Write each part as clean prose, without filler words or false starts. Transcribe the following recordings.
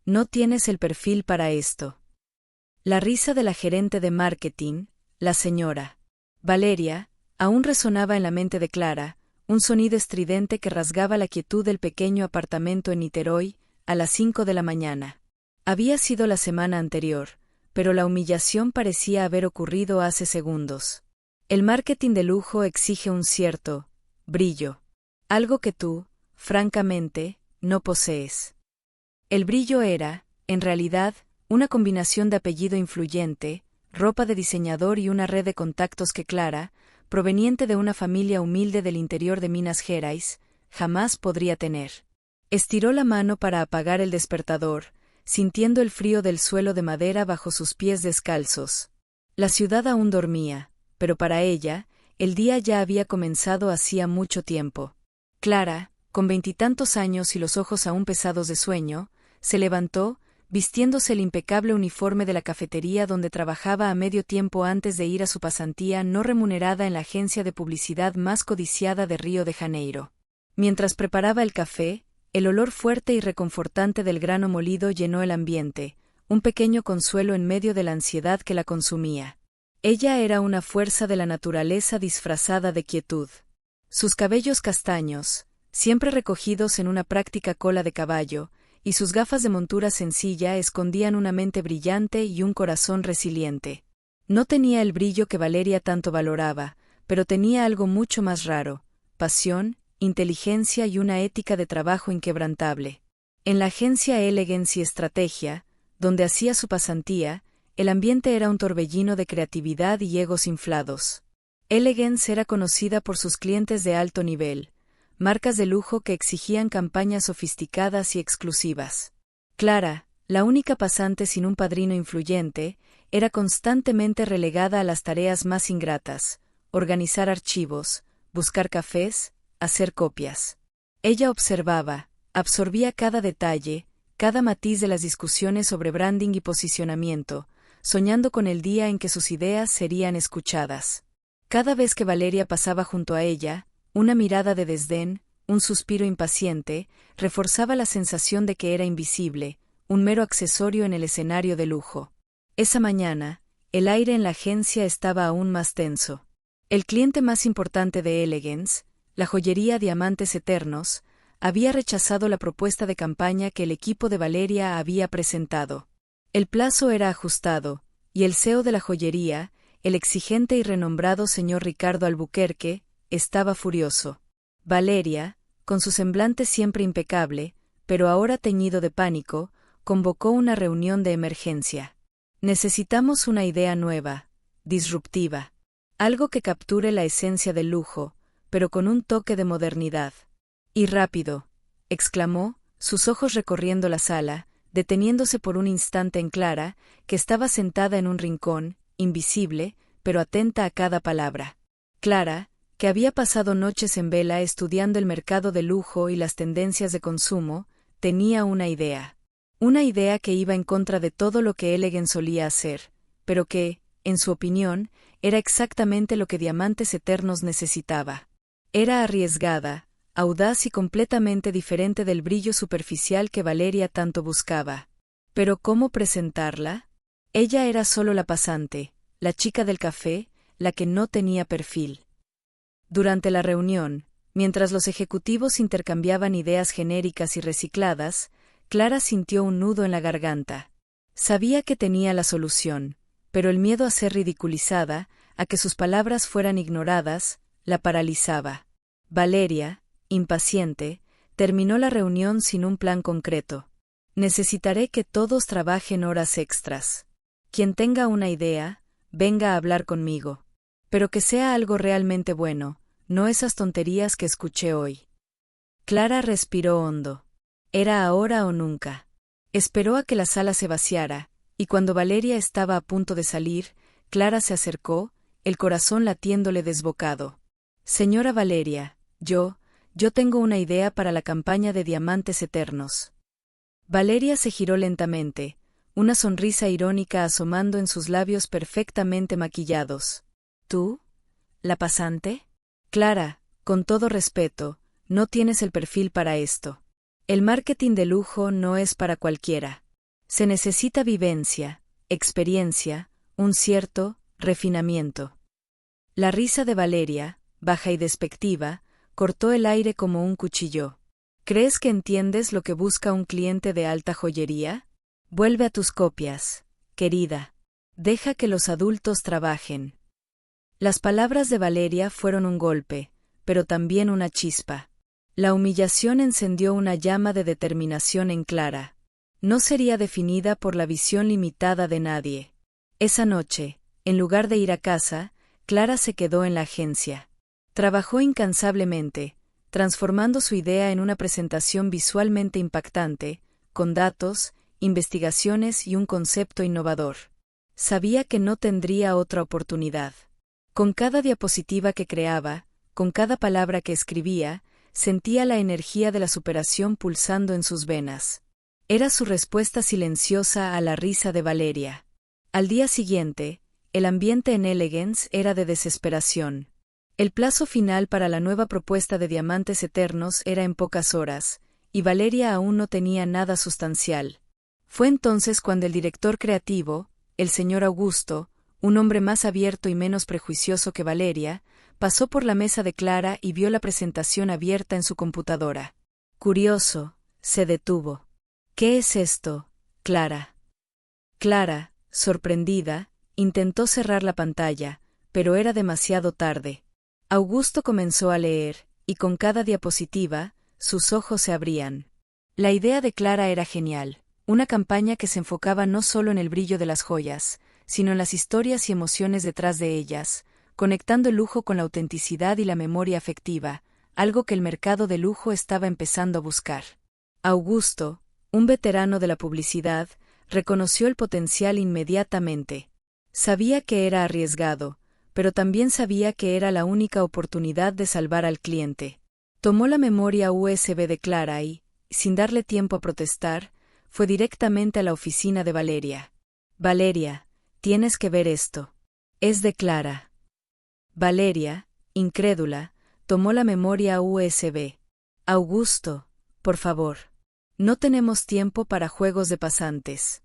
No tienes el perfil para esto. La risa de la gerente de marketing, la señora Valeria, aún resonaba en la mente de Clara, un sonido estridente que rasgaba la quietud del pequeño apartamento en Niterói, a las 5 de la mañana. Había sido la semana anterior, pero la humillación parecía haber ocurrido hace segundos. El marketing de lujo exige un cierto brillo, algo que tú, francamente, no posees. El brillo era, en realidad, una combinación de apellido influyente, ropa de diseñador y una red de contactos que Clara, proveniente de una familia humilde del interior de Minas Gerais, jamás podría tener. Estiró la mano para apagar el despertador, sintiendo el frío del suelo de madera bajo sus pies descalzos. La ciudad aún dormía, pero para ella, el día ya había comenzado hacía mucho tiempo. Clara, con 20 años y los ojos aún pesados de sueño, se levantó, vistiéndose el impecable uniforme de la cafetería donde trabajaba a medio tiempo antes de ir a su pasantía no remunerada en la agencia de publicidad más codiciada de Río de Janeiro. Mientras preparaba el café, el olor fuerte y reconfortante del grano molido llenó el ambiente, un pequeño consuelo en medio de la ansiedad que la consumía. Ella era una fuerza de la naturaleza disfrazada de quietud. Sus cabellos castaños, siempre recogidos en una práctica cola de caballo, y sus gafas de montura sencilla escondían una mente brillante y un corazón resiliente. No tenía el brillo que Valeria tanto valoraba, pero tenía algo mucho más raro: pasión, inteligencia y una ética de trabajo inquebrantable. En la agencia Elegance y Estrategia, donde hacía su pasantía, el ambiente era un torbellino de creatividad y egos inflados. Elegance era conocida por sus clientes de alto nivel, marcas de lujo que exigían campañas sofisticadas y exclusivas. Clara, la única pasante sin un padrino influyente, era constantemente relegada a las tareas más ingratas: organizar archivos, buscar cafés, hacer copias. Ella observaba, absorbía cada detalle, cada matiz de las discusiones sobre branding y posicionamiento, soñando con el día en que sus ideas serían escuchadas. Cada vez que Valeria pasaba junto a ella, una mirada de desdén, un suspiro impaciente, reforzaba la sensación de que era invisible, un mero accesorio en el escenario de lujo. Esa mañana, el aire en la agencia estaba aún más tenso. El cliente más importante de Elegance, la joyería Diamantes Eternos, había rechazado la propuesta de campaña que el equipo de Valeria había presentado. El plazo era ajustado, y el CEO de la joyería, el exigente y renombrado señor Ricardo Albuquerque, estaba furioso. Valeria, con su semblante siempre impecable, pero ahora teñido de pánico, convocó una reunión de emergencia. Necesitamos una idea nueva, disruptiva. Algo que capture la esencia del lujo, pero con un toque de modernidad. Y rápido, exclamó, sus ojos recorriendo la sala, deteniéndose por un instante en Clara, que estaba sentada en un rincón, invisible, pero atenta a cada palabra. Clara, que había pasado noches en vela estudiando el mercado de lujo y las tendencias de consumo, tenía una idea. Una idea que iba en contra de todo lo que Elegance solía hacer, pero que, en su opinión, era exactamente lo que Diamantes Eternos necesitaba. Era arriesgada, audaz y completamente diferente del brillo superficial que Valeria tanto buscaba. ¿Pero cómo presentarla? Ella era solo la pasante, la chica del café, la que no tenía perfil. Durante la reunión, mientras los ejecutivos intercambiaban ideas genéricas y recicladas, Clara sintió un nudo en la garganta. Sabía que tenía la solución, pero el miedo a ser ridiculizada, a que sus palabras fueran ignoradas, la paralizaba. Valeria, impaciente, terminó la reunión sin un plan concreto. Necesitaré que todos trabajen horas extras. Quien tenga una idea, venga a hablar conmigo. Pero que sea algo realmente bueno, no esas tonterías que escuché hoy. Clara respiró hondo. Era ahora o nunca. Esperó a que la sala se vaciara, y cuando Valeria estaba a punto de salir, Clara se acercó, el corazón latiéndole desbocado. Señora Valeria, yo tengo una idea para la campaña de Diamantes Eternos. Valeria se giró lentamente, una sonrisa irónica asomando en sus labios perfectamente maquillados. ¿Tú? ¿La pasante? Clara, con todo respeto, no tienes el perfil para esto. El marketing de lujo no es para cualquiera. Se necesita vivencia, experiencia, un cierto refinamiento. La risa de Valeria, baja y despectiva, cortó el aire como un cuchillo. ¿Crees que entiendes lo que busca un cliente de alta joyería? Vuelve a tus copias, querida. Deja que los adultos trabajen. Las palabras de Valeria fueron un golpe, pero también una chispa. La humillación encendió una llama de determinación en Clara. No sería definida por la visión limitada de nadie. Esa noche, en lugar de ir a casa, Clara se quedó en la agencia. Trabajó incansablemente, transformando su idea en una presentación visualmente impactante, con datos, investigaciones y un concepto innovador. Sabía que no tendría otra oportunidad. Con cada diapositiva que creaba, con cada palabra que escribía, sentía la energía de la superación pulsando en sus venas. Era su respuesta silenciosa a la risa de Valeria. Al día siguiente, el ambiente en Elegance era de desesperación. El plazo final para la nueva propuesta de Diamantes Eternos era en pocas horas, y Valeria aún no tenía nada sustancial. Fue entonces cuando el director creativo, el señor Augusto, un hombre más abierto y menos prejuicioso que Valeria, pasó por la mesa de Clara y vio la presentación abierta en su computadora. Curioso, se detuvo. ¿Qué es esto, Clara? Clara, sorprendida, intentó cerrar la pantalla, pero era demasiado tarde. Augusto comenzó a leer, y con cada diapositiva, sus ojos se abrían. La idea de Clara era genial, una campaña que se enfocaba no solo en el brillo de las joyas, sino en las historias y emociones detrás de ellas, conectando el lujo con la autenticidad y la memoria afectiva, algo que el mercado de lujo estaba empezando a buscar. Augusto, un veterano de la publicidad, reconoció el potencial inmediatamente. Sabía que era arriesgado, pero también sabía que era la única oportunidad de salvar al cliente. Tomó la memoria USB de Clara y, sin darle tiempo a protestar, fue directamente a la oficina de Valeria. Valeria, tienes que ver esto. Es de Clara. Valeria, incrédula, tomó la memoria USB. Augusto, por favor. No tenemos tiempo para juegos de pasantes.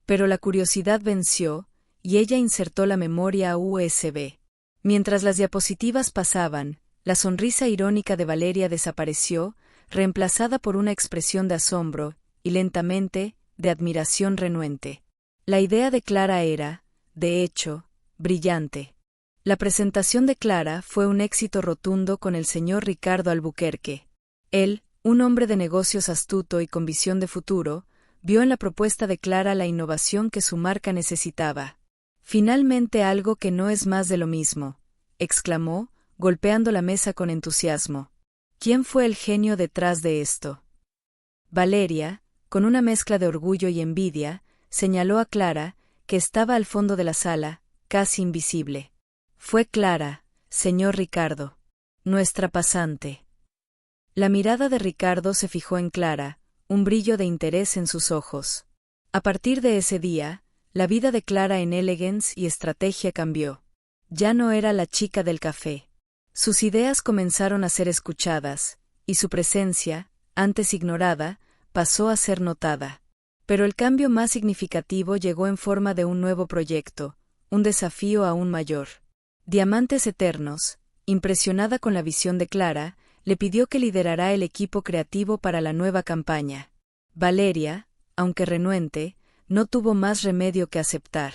Pero la curiosidad venció, y ella insertó la memoria USB. Mientras las diapositivas pasaban, la sonrisa irónica de Valeria desapareció, reemplazada por una expresión de asombro, y lentamente, de admiración renuente. La idea de Clara era, de hecho, brillante. La presentación de Clara fue un éxito rotundo con el señor Ricardo Albuquerque. Él, un hombre de negocios astuto y con visión de futuro, vio en la propuesta de Clara la innovación que su marca necesitaba. Finalmente algo que no es más de lo mismo, exclamó, golpeando la mesa con entusiasmo. ¿Quién fue el genio detrás de esto? Valeria, con una mezcla de orgullo y envidia, señaló a Clara, que estaba al fondo de la sala, casi invisible. Fue Clara, señor Ricardo. Nuestra pasante. La mirada de Ricardo se fijó en Clara, un brillo de interés en sus ojos. A partir de ese día, la vida de Clara en Elegance y estrategia cambió. Ya no era la chica del café. Sus ideas comenzaron a ser escuchadas, y su presencia, antes ignorada, pasó a ser notada. Pero el cambio más significativo llegó en forma de un nuevo proyecto, un desafío aún mayor. Diamantes Eternos, impresionada con la visión de Clara, le pidió que liderara el equipo creativo para la nueva campaña. Valeria, aunque renuente, no tuvo más remedio que aceptar.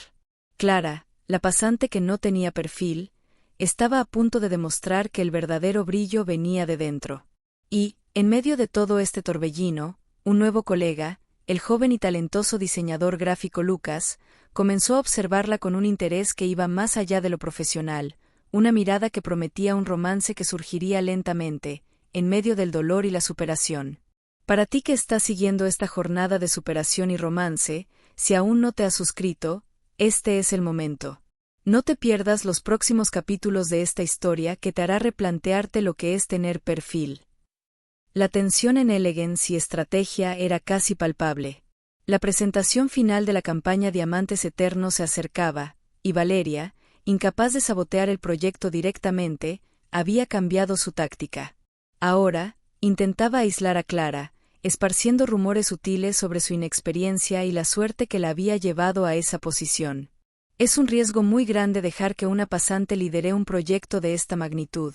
Clara, la pasante que no tenía perfil, estaba a punto de demostrar que el verdadero brillo venía de dentro. Y, en medio de todo este torbellino, un nuevo colega, el joven y talentoso diseñador gráfico Lucas, comenzó a observarla con un interés que iba más allá de lo profesional, una mirada que prometía un romance que surgiría lentamente, en medio del dolor y la superación. Para ti que estás siguiendo esta jornada de superación y romance, si aún no te has suscrito, este es el momento. No te pierdas los próximos capítulos de esta historia que te hará replantearte lo que es tener perfil. La tensión en Elegance y estrategia era casi palpable. La presentación final de la campaña Diamantes Eternos se acercaba, y Valeria, incapaz de sabotear el proyecto directamente, había cambiado su táctica. Ahora, intentaba aislar a Clara, esparciendo rumores sutiles sobre su inexperiencia y la suerte que la había llevado a esa posición. Es un riesgo muy grande dejar que una pasante lidere un proyecto de esta magnitud,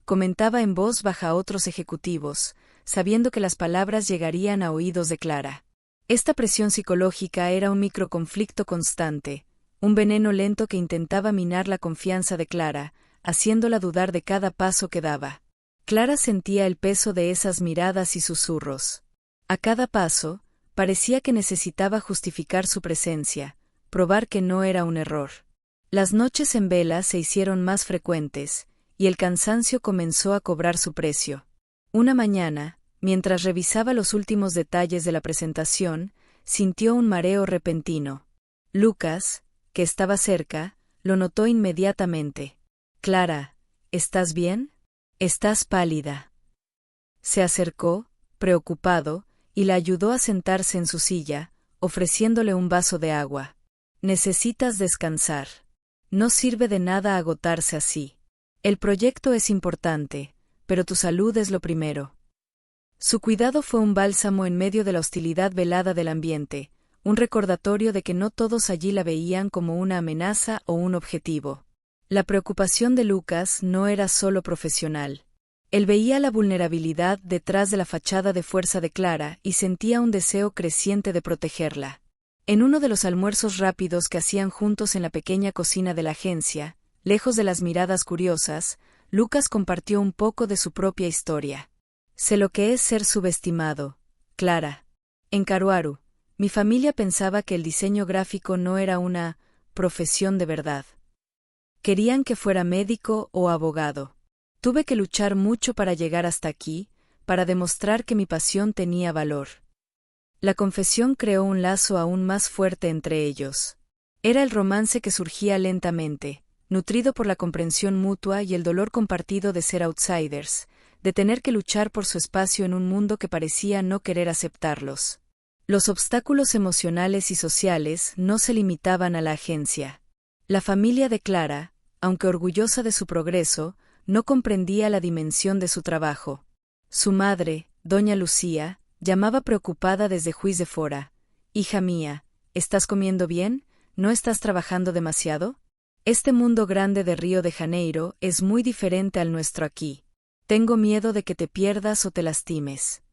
comentaba en voz baja a otros ejecutivos, sabiendo que las palabras llegarían a oídos de Clara. Esta presión psicológica era un microconflicto constante, un veneno lento que intentaba minar la confianza de Clara, haciéndola dudar de cada paso que daba. Clara sentía el peso de esas miradas y susurros. A cada paso, parecía que necesitaba justificar su presencia, probar que no era un error. Las noches en vela se hicieron más frecuentes, y el cansancio comenzó a cobrar su precio. Una mañana, mientras revisaba los últimos detalles de la presentación, sintió un mareo repentino. Lucas, que estaba cerca, lo notó inmediatamente. «Clara, ¿estás bien? Estás pálida». Se acercó, preocupado, y la ayudó a sentarse en su silla, ofreciéndole un vaso de agua. «Necesitas descansar. No sirve de nada agotarse así. El proyecto es importante, pero tu salud es lo primero». Su cuidado fue un bálsamo en medio de la hostilidad velada del ambiente, un recordatorio de que no todos allí la veían como una amenaza o un objetivo. La preocupación de Lucas no era solo profesional. Él veía la vulnerabilidad detrás de la fachada de fuerza de Clara y sentía un deseo creciente de protegerla. En uno de los almuerzos rápidos que hacían juntos en la pequeña cocina de la agencia, lejos de las miradas curiosas, Lucas compartió un poco de su propia historia. «Sé lo que es ser subestimado, Clara. En Caruaru, mi familia pensaba que el diseño gráfico no era una profesión de verdad. Querían que fuera médico o abogado. Tuve que luchar mucho para llegar hasta aquí, para demostrar que mi pasión tenía valor». La confesión creó un lazo aún más fuerte entre ellos. Era el romance que surgía lentamente, nutrido por la comprensión mutua y el dolor compartido de ser outsiders, de tener que luchar por su espacio en un mundo que parecía no querer aceptarlos. Los obstáculos emocionales y sociales no se limitaban a la agencia. La familia de Clara, aunque orgullosa de su progreso, no comprendía la dimensión de su trabajo. Su madre, doña Lucía, llamaba preocupada desde Juiz de Fora. «Hija mía, ¿estás comiendo bien? ¿No estás trabajando demasiado? Este mundo grande de Río de Janeiro es muy diferente al nuestro aquí. Tengo miedo de que te pierdas o te lastimes».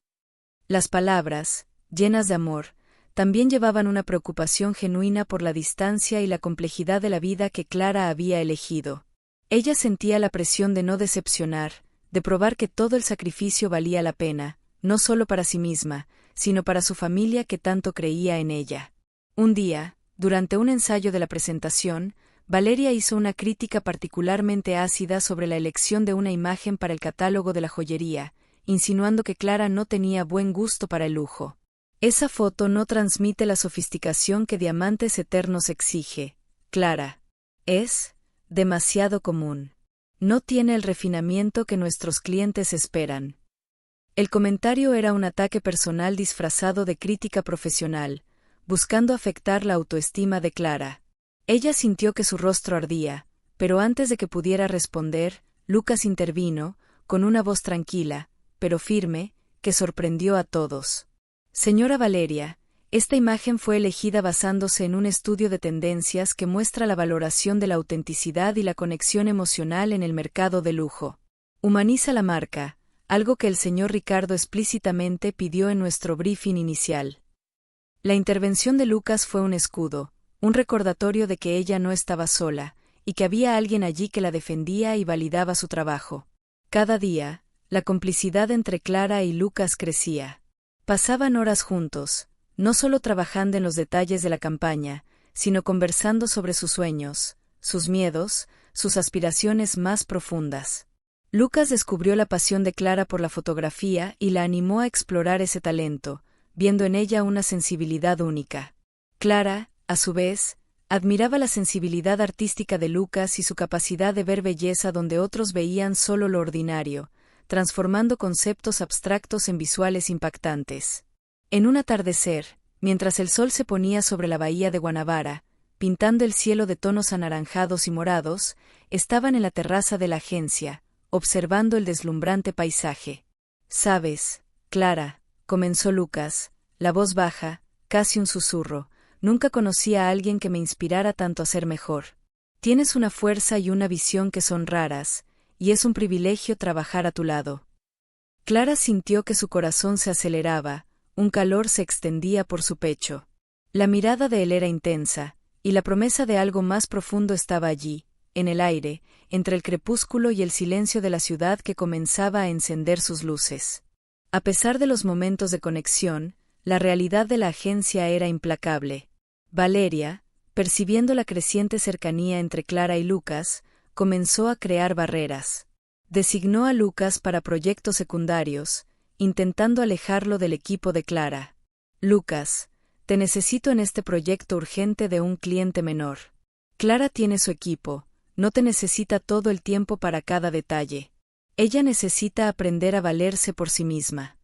Las palabras, llenas de amor, también llevaban una preocupación genuina por la distancia y la complejidad de la vida que Clara había elegido. Ella sentía la presión de no decepcionar, de probar que todo el sacrificio valía la pena, no solo para sí misma, sino para su familia que tanto creía en ella. Un día, durante un ensayo de la presentación, Valeria hizo una crítica particularmente ácida sobre la elección de una imagen para el catálogo de la joyería, insinuando que Clara no tenía buen gusto para el lujo. «Esa foto no transmite la sofisticación que Diamantes Eternos exige, Clara. Es demasiado común. No tiene el refinamiento que nuestros clientes esperan». El comentario era un ataque personal disfrazado de crítica profesional, buscando afectar la autoestima de Clara. Ella sintió que su rostro ardía, pero antes de que pudiera responder, Lucas intervino, con una voz tranquila, pero firme, que sorprendió a todos. «Señora Valeria, esta imagen fue elegida basándose en un estudio de tendencias que muestra la valoración de la autenticidad y la conexión emocional en el mercado de lujo. Humaniza la marca, algo que el señor Ricardo explícitamente pidió en nuestro briefing inicial». La intervención de Lucas fue un escudo, un recordatorio de que ella no estaba sola, y que había alguien allí que la defendía y validaba su trabajo. Cada día, la complicidad entre Clara y Lucas crecía. Pasaban horas juntos, no solo trabajando en los detalles de la campaña, sino conversando sobre sus sueños, sus miedos, sus aspiraciones más profundas. Lucas descubrió la pasión de Clara por la fotografía y la animó a explorar ese talento, viendo en ella una sensibilidad única. Clara, a su vez, admiraba la sensibilidad artística de Lucas y su capacidad de ver belleza donde otros veían solo lo ordinario, transformando conceptos abstractos en visuales impactantes. En un atardecer, mientras el sol se ponía sobre la bahía de Guanabara, pintando el cielo de tonos anaranjados y morados, estaban en la terraza de la agencia, observando el deslumbrante paisaje. «¿Sabes, Clara?», comenzó Lucas, la voz baja, casi un susurro, nunca conocí a alguien que me inspirara tanto a ser mejor. Tienes una fuerza y una visión que son raras, y es un privilegio trabajar a tu lado. Clara sintió que su corazón se aceleraba, un calor se extendía por su pecho. La mirada de él era intensa, y la promesa de algo más profundo estaba allí, en el aire, entre el crepúsculo y el silencio de la ciudad que comenzaba a encender sus luces. A pesar de los momentos de conexión, la realidad de la agencia era implacable. Valeria, percibiendo la creciente cercanía entre Clara y Lucas, comenzó a crear barreras. Designó a Lucas para proyectos secundarios, intentando alejarlo del equipo de Clara. Lucas, te necesito en este proyecto urgente de un cliente menor. Clara tiene su equipo, no te necesita todo el tiempo para cada detalle. Ella necesita aprender a valerse por sí misma.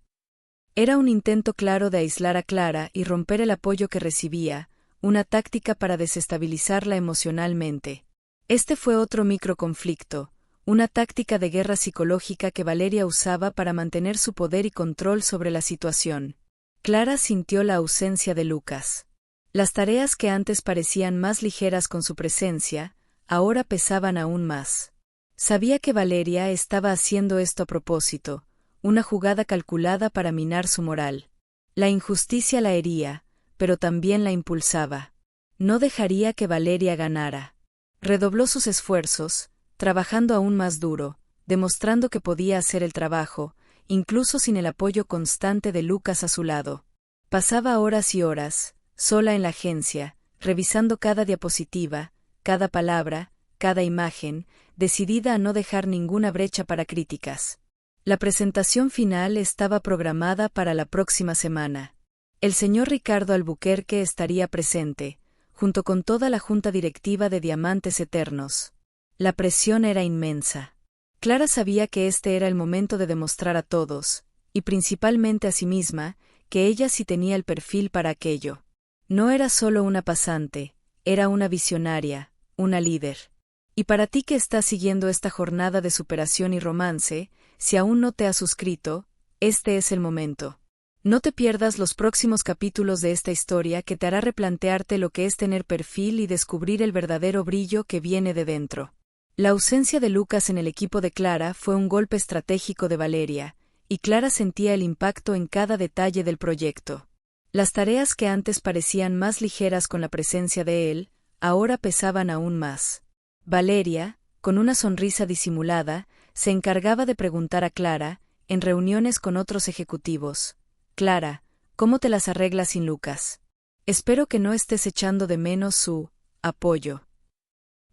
Era un intento claro de aislar a Clara y romper el apoyo que recibía, una táctica para desestabilizarla emocionalmente. Este fue otro microconflicto, una táctica de guerra psicológica que Valeria usaba para mantener su poder y control sobre la situación. Clara sintió la ausencia de Lucas. Las tareas que antes parecían más ligeras con su presencia, ahora pesaban aún más. Sabía que Valeria estaba haciendo esto a propósito, una jugada calculada para minar su moral. La injusticia la hería, pero también la impulsaba. No dejaría que Valeria ganara. Redobló sus esfuerzos, trabajando aún más duro, demostrando que podía hacer el trabajo, incluso sin el apoyo constante de Lucas a su lado. Pasaba horas y horas, sola en la agencia, revisando cada diapositiva, cada palabra, cada imagen, decidida a no dejar ninguna brecha para críticas. La presentación final estaba programada para la próxima semana. El señor Ricardo Albuquerque estaría presente, junto con toda la junta directiva de Diamantes Eternos. La presión era inmensa. Clara sabía que este era el momento de demostrar a todos, y principalmente a sí misma, que ella sí tenía el perfil para aquello. No era solo una pasante, era una visionaria, una líder. Y para ti que estás siguiendo esta jornada de superación y romance, si aún no te has suscrito, este es el momento. No te pierdas los próximos capítulos de esta historia que te hará replantearte lo que es tener perfil y descubrir el verdadero brillo que viene de dentro. La ausencia de Lucas en el equipo de Clara fue un golpe estratégico de Valeria, y Clara sentía el impacto en cada detalle del proyecto. Las tareas que antes parecían más ligeras con la presencia de él, ahora pesaban aún más. Valeria, con una sonrisa disimulada, se encargaba de preguntar a Clara, en reuniones con otros ejecutivos: Clara, ¿cómo te las arreglas sin Lucas? Espero que no estés echando de menos su apoyo.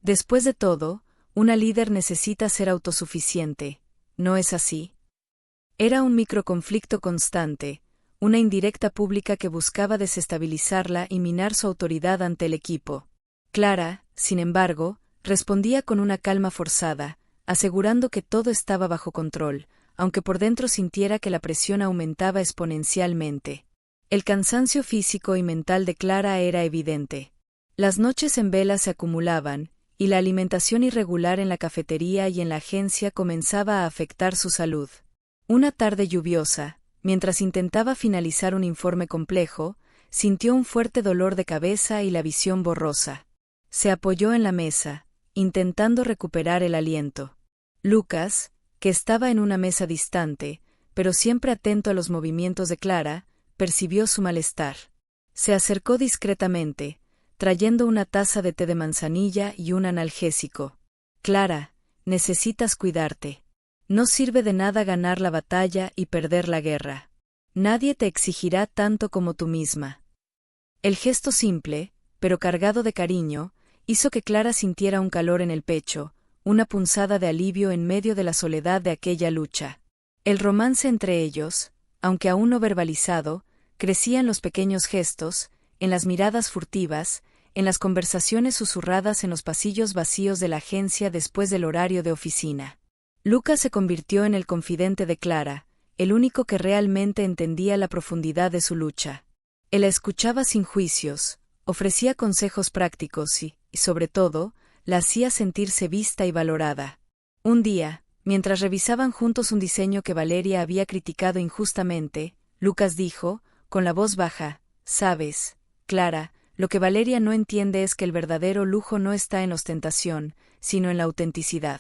Después de todo, una líder necesita ser autosuficiente, ¿no es así? Era un microconflicto constante, una indirecta pública que buscaba desestabilizarla y minar su autoridad ante el equipo. Clara, sin embargo, respondía con una calma forzada, asegurando que todo estaba bajo control, aunque por dentro sintiera que la presión aumentaba exponencialmente. El cansancio físico y mental de Clara era evidente. Las noches en vela se acumulaban, y la alimentación irregular en la cafetería y en la agencia comenzaba a afectar su salud. Una tarde lluviosa, mientras intentaba finalizar un informe complejo, sintió un fuerte dolor de cabeza y la visión borrosa. Se apoyó en la mesa, intentando recuperar el aliento. Lucas, que estaba en una mesa distante, pero siempre atento a los movimientos de Clara, percibió su malestar. Se acercó discretamente, trayendo una taza de té de manzanilla y un analgésico. Clara, necesitas cuidarte. No sirve de nada ganar la batalla y perder la guerra. Nadie te exigirá tanto como tú misma. El gesto simple, pero cargado de cariño, hizo que Clara sintiera un calor en el pecho, una punzada de alivio en medio de la soledad de aquella lucha. El romance entre ellos, aunque aún no verbalizado, crecía en los pequeños gestos, en las miradas furtivas, en las conversaciones susurradas en los pasillos vacíos de la agencia después del horario de oficina. Lucas se convirtió en el confidente de Clara, el único que realmente entendía la profundidad de su lucha. Él la escuchaba sin juicios, ofrecía consejos prácticos y, sobre todo, la hacía sentirse vista y valorada. Un día, mientras revisaban juntos un diseño que Valeria había criticado injustamente, Lucas dijo, con la voz baja, sabes, Clara, lo que Valeria no entiende es que el verdadero lujo no está en ostentación, sino en la autenticidad.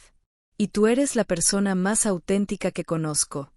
Y tú eres la persona más auténtica que conozco.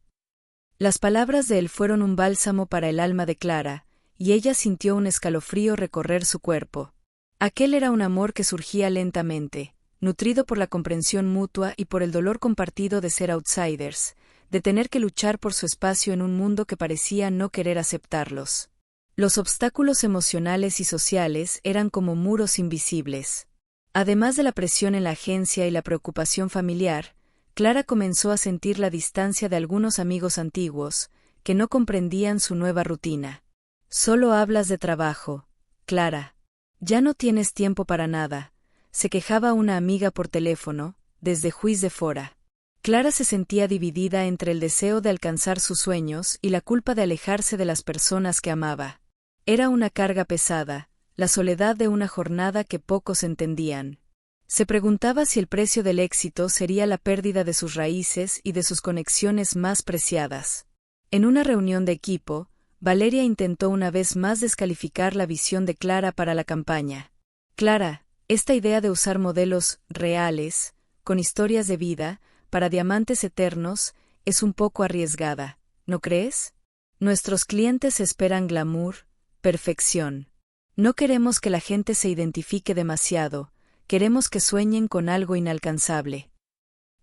Las palabras de él fueron un bálsamo para el alma de Clara, y ella sintió un escalofrío recorrer su cuerpo. Aquel era un amor que surgía lentamente, nutrido por la comprensión mutua y por el dolor compartido de ser outsiders, de tener que luchar por su espacio en un mundo que parecía no querer aceptarlos. Los obstáculos emocionales y sociales eran como muros invisibles. Además de la presión en la agencia y la preocupación familiar, Clara comenzó a sentir la distancia de algunos amigos antiguos, que no comprendían su nueva rutina. Solo hablas de trabajo, Clara. Ya no tienes tiempo para nada, se quejaba una amiga por teléfono, desde Juiz de Fora. Clara se sentía dividida entre el deseo de alcanzar sus sueños y la culpa de alejarse de las personas que amaba. Era una carga pesada, la soledad de una jornada que pocos entendían. Se preguntaba si el precio del éxito sería la pérdida de sus raíces y de sus conexiones más preciadas. En una reunión de equipo, Valeria intentó una vez más descalificar la visión de Clara para la campaña. Clara, esta idea de usar modelos reales, con historias de vida, para diamantes eternos, es un poco arriesgada, ¿no crees? Nuestros clientes esperan glamour, perfección. No queremos que la gente se identifique demasiado, queremos que sueñen con algo inalcanzable.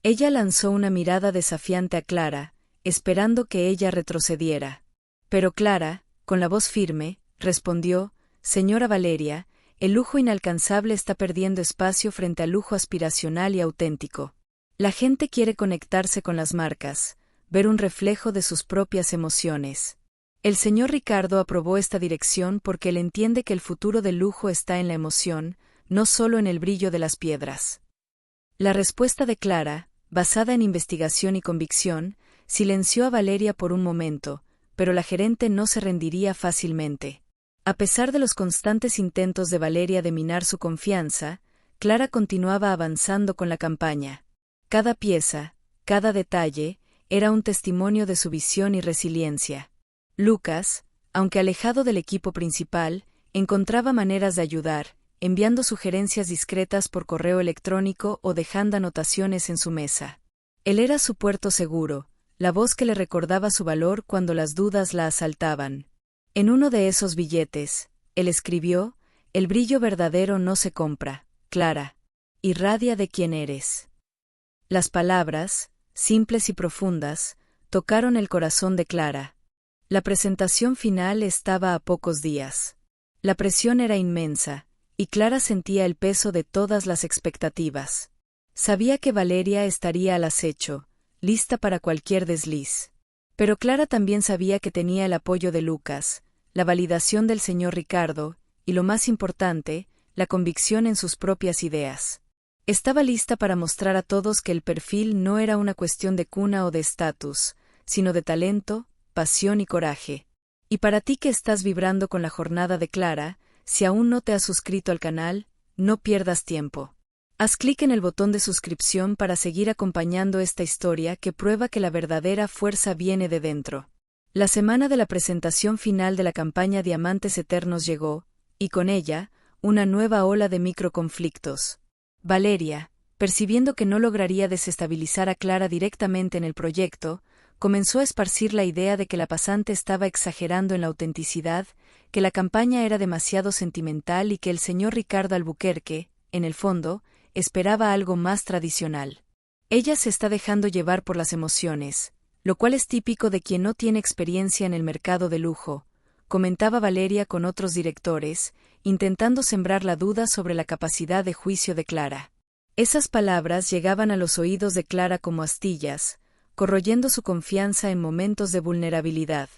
Ella lanzó una mirada desafiante a Clara, esperando que ella retrocediera. Pero Clara, con la voz firme, respondió, Señora Valeria, el lujo inalcanzable está perdiendo espacio frente al lujo aspiracional y auténtico. La gente quiere conectarse con las marcas, ver un reflejo de sus propias emociones. El señor Ricardo aprobó esta dirección porque él entiende que el futuro del lujo está en la emoción, no solo en el brillo de las piedras. La respuesta de Clara, basada en investigación y convicción, silenció a Valeria por un momento, pero la gerente no se rendiría fácilmente. A pesar de los constantes intentos de Valeria de minar su confianza, Clara continuaba avanzando con la campaña. Cada pieza, cada detalle, era un testimonio de su visión y resiliencia. Lucas, aunque alejado del equipo principal, encontraba maneras de ayudar, enviando sugerencias discretas por correo electrónico o dejando anotaciones en su mesa. Él era su puerto seguro, la voz que le recordaba su valor cuando las dudas la asaltaban. En uno de esos billetes, él escribió, «El brillo verdadero no se compra, Clara. Irradia de quién eres». Las palabras, simples y profundas, tocaron el corazón de Clara. La presentación final estaba a pocos días. La presión era inmensa, y Clara sentía el peso de todas las expectativas. Sabía que Valeria estaría al acecho, lista para cualquier desliz. Pero Clara también sabía que tenía el apoyo de Lucas, la validación del señor Ricardo, y lo más importante, la convicción en sus propias ideas. Estaba lista para mostrar a todos que el perfil no era una cuestión de cuna o de estatus, sino de talento, pasión y coraje. Y para ti que estás vibrando con la jornada de Clara, si aún no te has suscrito al canal, no pierdas tiempo. Haz clic en el botón de suscripción para seguir acompañando esta historia que prueba que la verdadera fuerza viene de dentro. La semana de la presentación final de la campaña Diamantes Eternos llegó, y con ella, una nueva ola de microconflictos. Valeria, percibiendo que no lograría desestabilizar a Clara directamente en el proyecto, comenzó a esparcir la idea de que la pasante estaba exagerando en la autenticidad, que la campaña era demasiado sentimental y que el señor Ricardo Albuquerque, en el fondo, esperaba algo más tradicional. Ella se está dejando llevar por las emociones, lo cual es típico de quien no tiene experiencia en el mercado de lujo, comentaba Valeria con otros directores, intentando sembrar la duda sobre la capacidad de juicio de Clara. Esas palabras llegaban a los oídos de Clara como astillas, corroyendo su confianza en momentos de vulnerabilidad.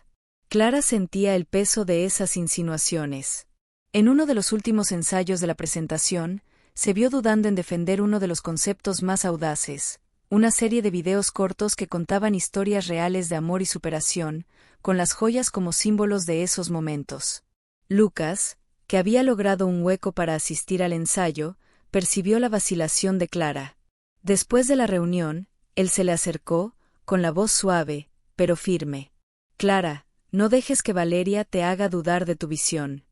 Clara sentía el peso de esas insinuaciones. En uno de los últimos ensayos de la presentación, se vio dudando en defender uno de los conceptos más audaces, una serie de videos cortos que contaban historias reales de amor y superación, con las joyas como símbolos de esos momentos. Lucas, que había logrado un hueco para asistir al ensayo, percibió la vacilación de Clara. Después de la reunión, él se le acercó, con la voz suave, pero firme. Clara, No dejes que Valeria te haga dudar de tu visión.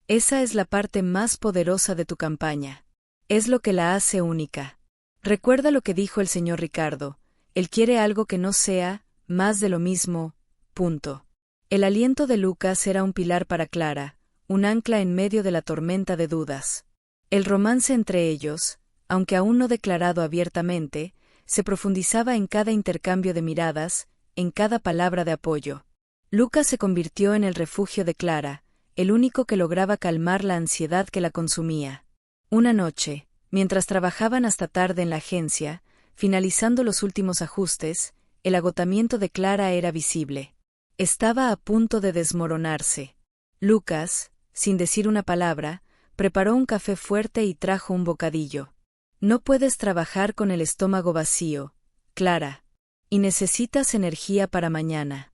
Esa es la parte más poderosa de tu campaña. Es lo que la hace única. Recuerda lo que dijo el señor Ricardo, él quiere algo que no sea más de lo mismo, punto. El aliento de Lucas era un pilar para Clara, un ancla en medio de la tormenta de dudas. El romance entre ellos, aunque aún no declarado abiertamente, se profundizaba en cada intercambio de miradas, en cada palabra de apoyo. Lucas se convirtió en el refugio de Clara, el único que lograba calmar la ansiedad que la consumía. Una noche, mientras trabajaban hasta tarde en la agencia, finalizando los últimos ajustes, el agotamiento de Clara era visible. Estaba a punto de desmoronarse. Lucas, sin decir una palabra, preparó un café fuerte y trajo un bocadillo. No puedes trabajar con el estómago vacío, Clara. Y necesitas energía para mañana.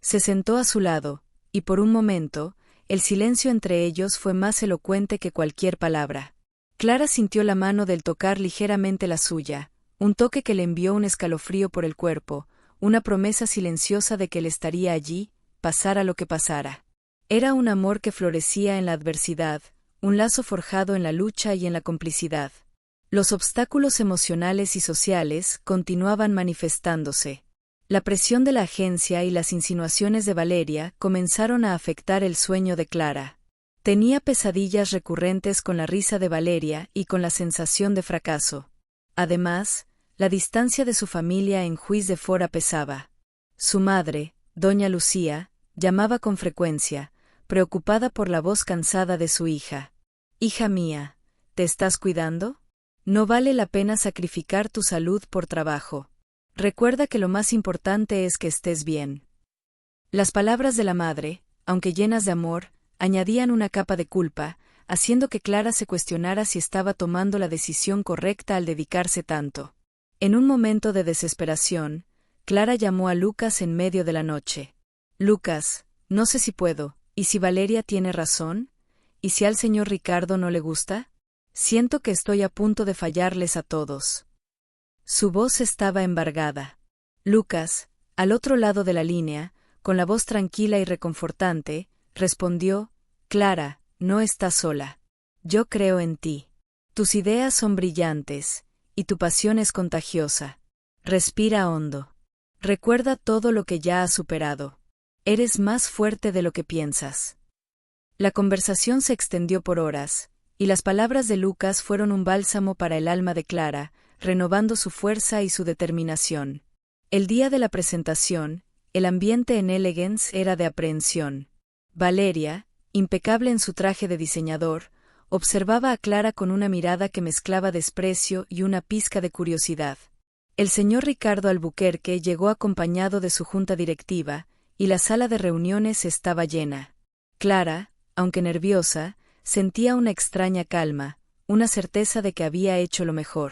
Se sentó a su lado, y por un momento, el silencio entre ellos fue más elocuente que cualquier palabra. Clara sintió la mano del tocar ligeramente la suya, un toque que le envió un escalofrío por el cuerpo, una promesa silenciosa de que él estaría allí, pasara lo que pasara. Era un amor que florecía en la adversidad, un lazo forjado en la lucha y en la complicidad. Los obstáculos emocionales y sociales continuaban manifestándose. La presión de la agencia y las insinuaciones de Valeria comenzaron a afectar el sueño de Clara. Tenía pesadillas recurrentes con la risa de Valeria y con la sensación de fracaso. Además, la distancia de su familia en Juiz de Fora pesaba. Su madre, doña Lucía, llamaba con frecuencia, preocupada por la voz cansada de su hija. «Hija mía, ¿te estás cuidando? No vale la pena sacrificar tu salud por trabajo. Recuerda que lo más importante es que estés bien». Las palabras de la madre, aunque llenas de amor, añadían una capa de culpa, haciendo que Clara se cuestionara si estaba tomando la decisión correcta al dedicarse tanto. En un momento de desesperación, Clara llamó a Lucas en medio de la noche. «Lucas, no sé si puedo, ¿y si Valeria tiene razón? ¿Y si al señor Ricardo no le gusta? Siento que estoy a punto de fallarles a todos». Su voz estaba embargada. Lucas, al otro lado de la línea, con la voz tranquila y reconfortante, respondió: «Clara, no estás sola. Yo creo en ti. Tus ideas son brillantes, y tu pasión es contagiosa. Respira hondo. Recuerda todo lo que ya has superado. Eres más fuerte de lo que piensas». La conversación se extendió por horas, y las palabras de Lucas fueron un bálsamo para el alma de Clara, renovando su fuerza y su determinación. El día de la presentación, el ambiente en Elegance era de aprehensión. Valeria, impecable en su traje de diseñador, observaba a Clara con una mirada que mezclaba desprecio y una pizca de curiosidad. El señor Ricardo Albuquerque llegó acompañado de su junta directiva, y la sala de reuniones estaba llena. Clara, aunque nerviosa, sentía una extraña calma, una certeza de que había hecho lo mejor.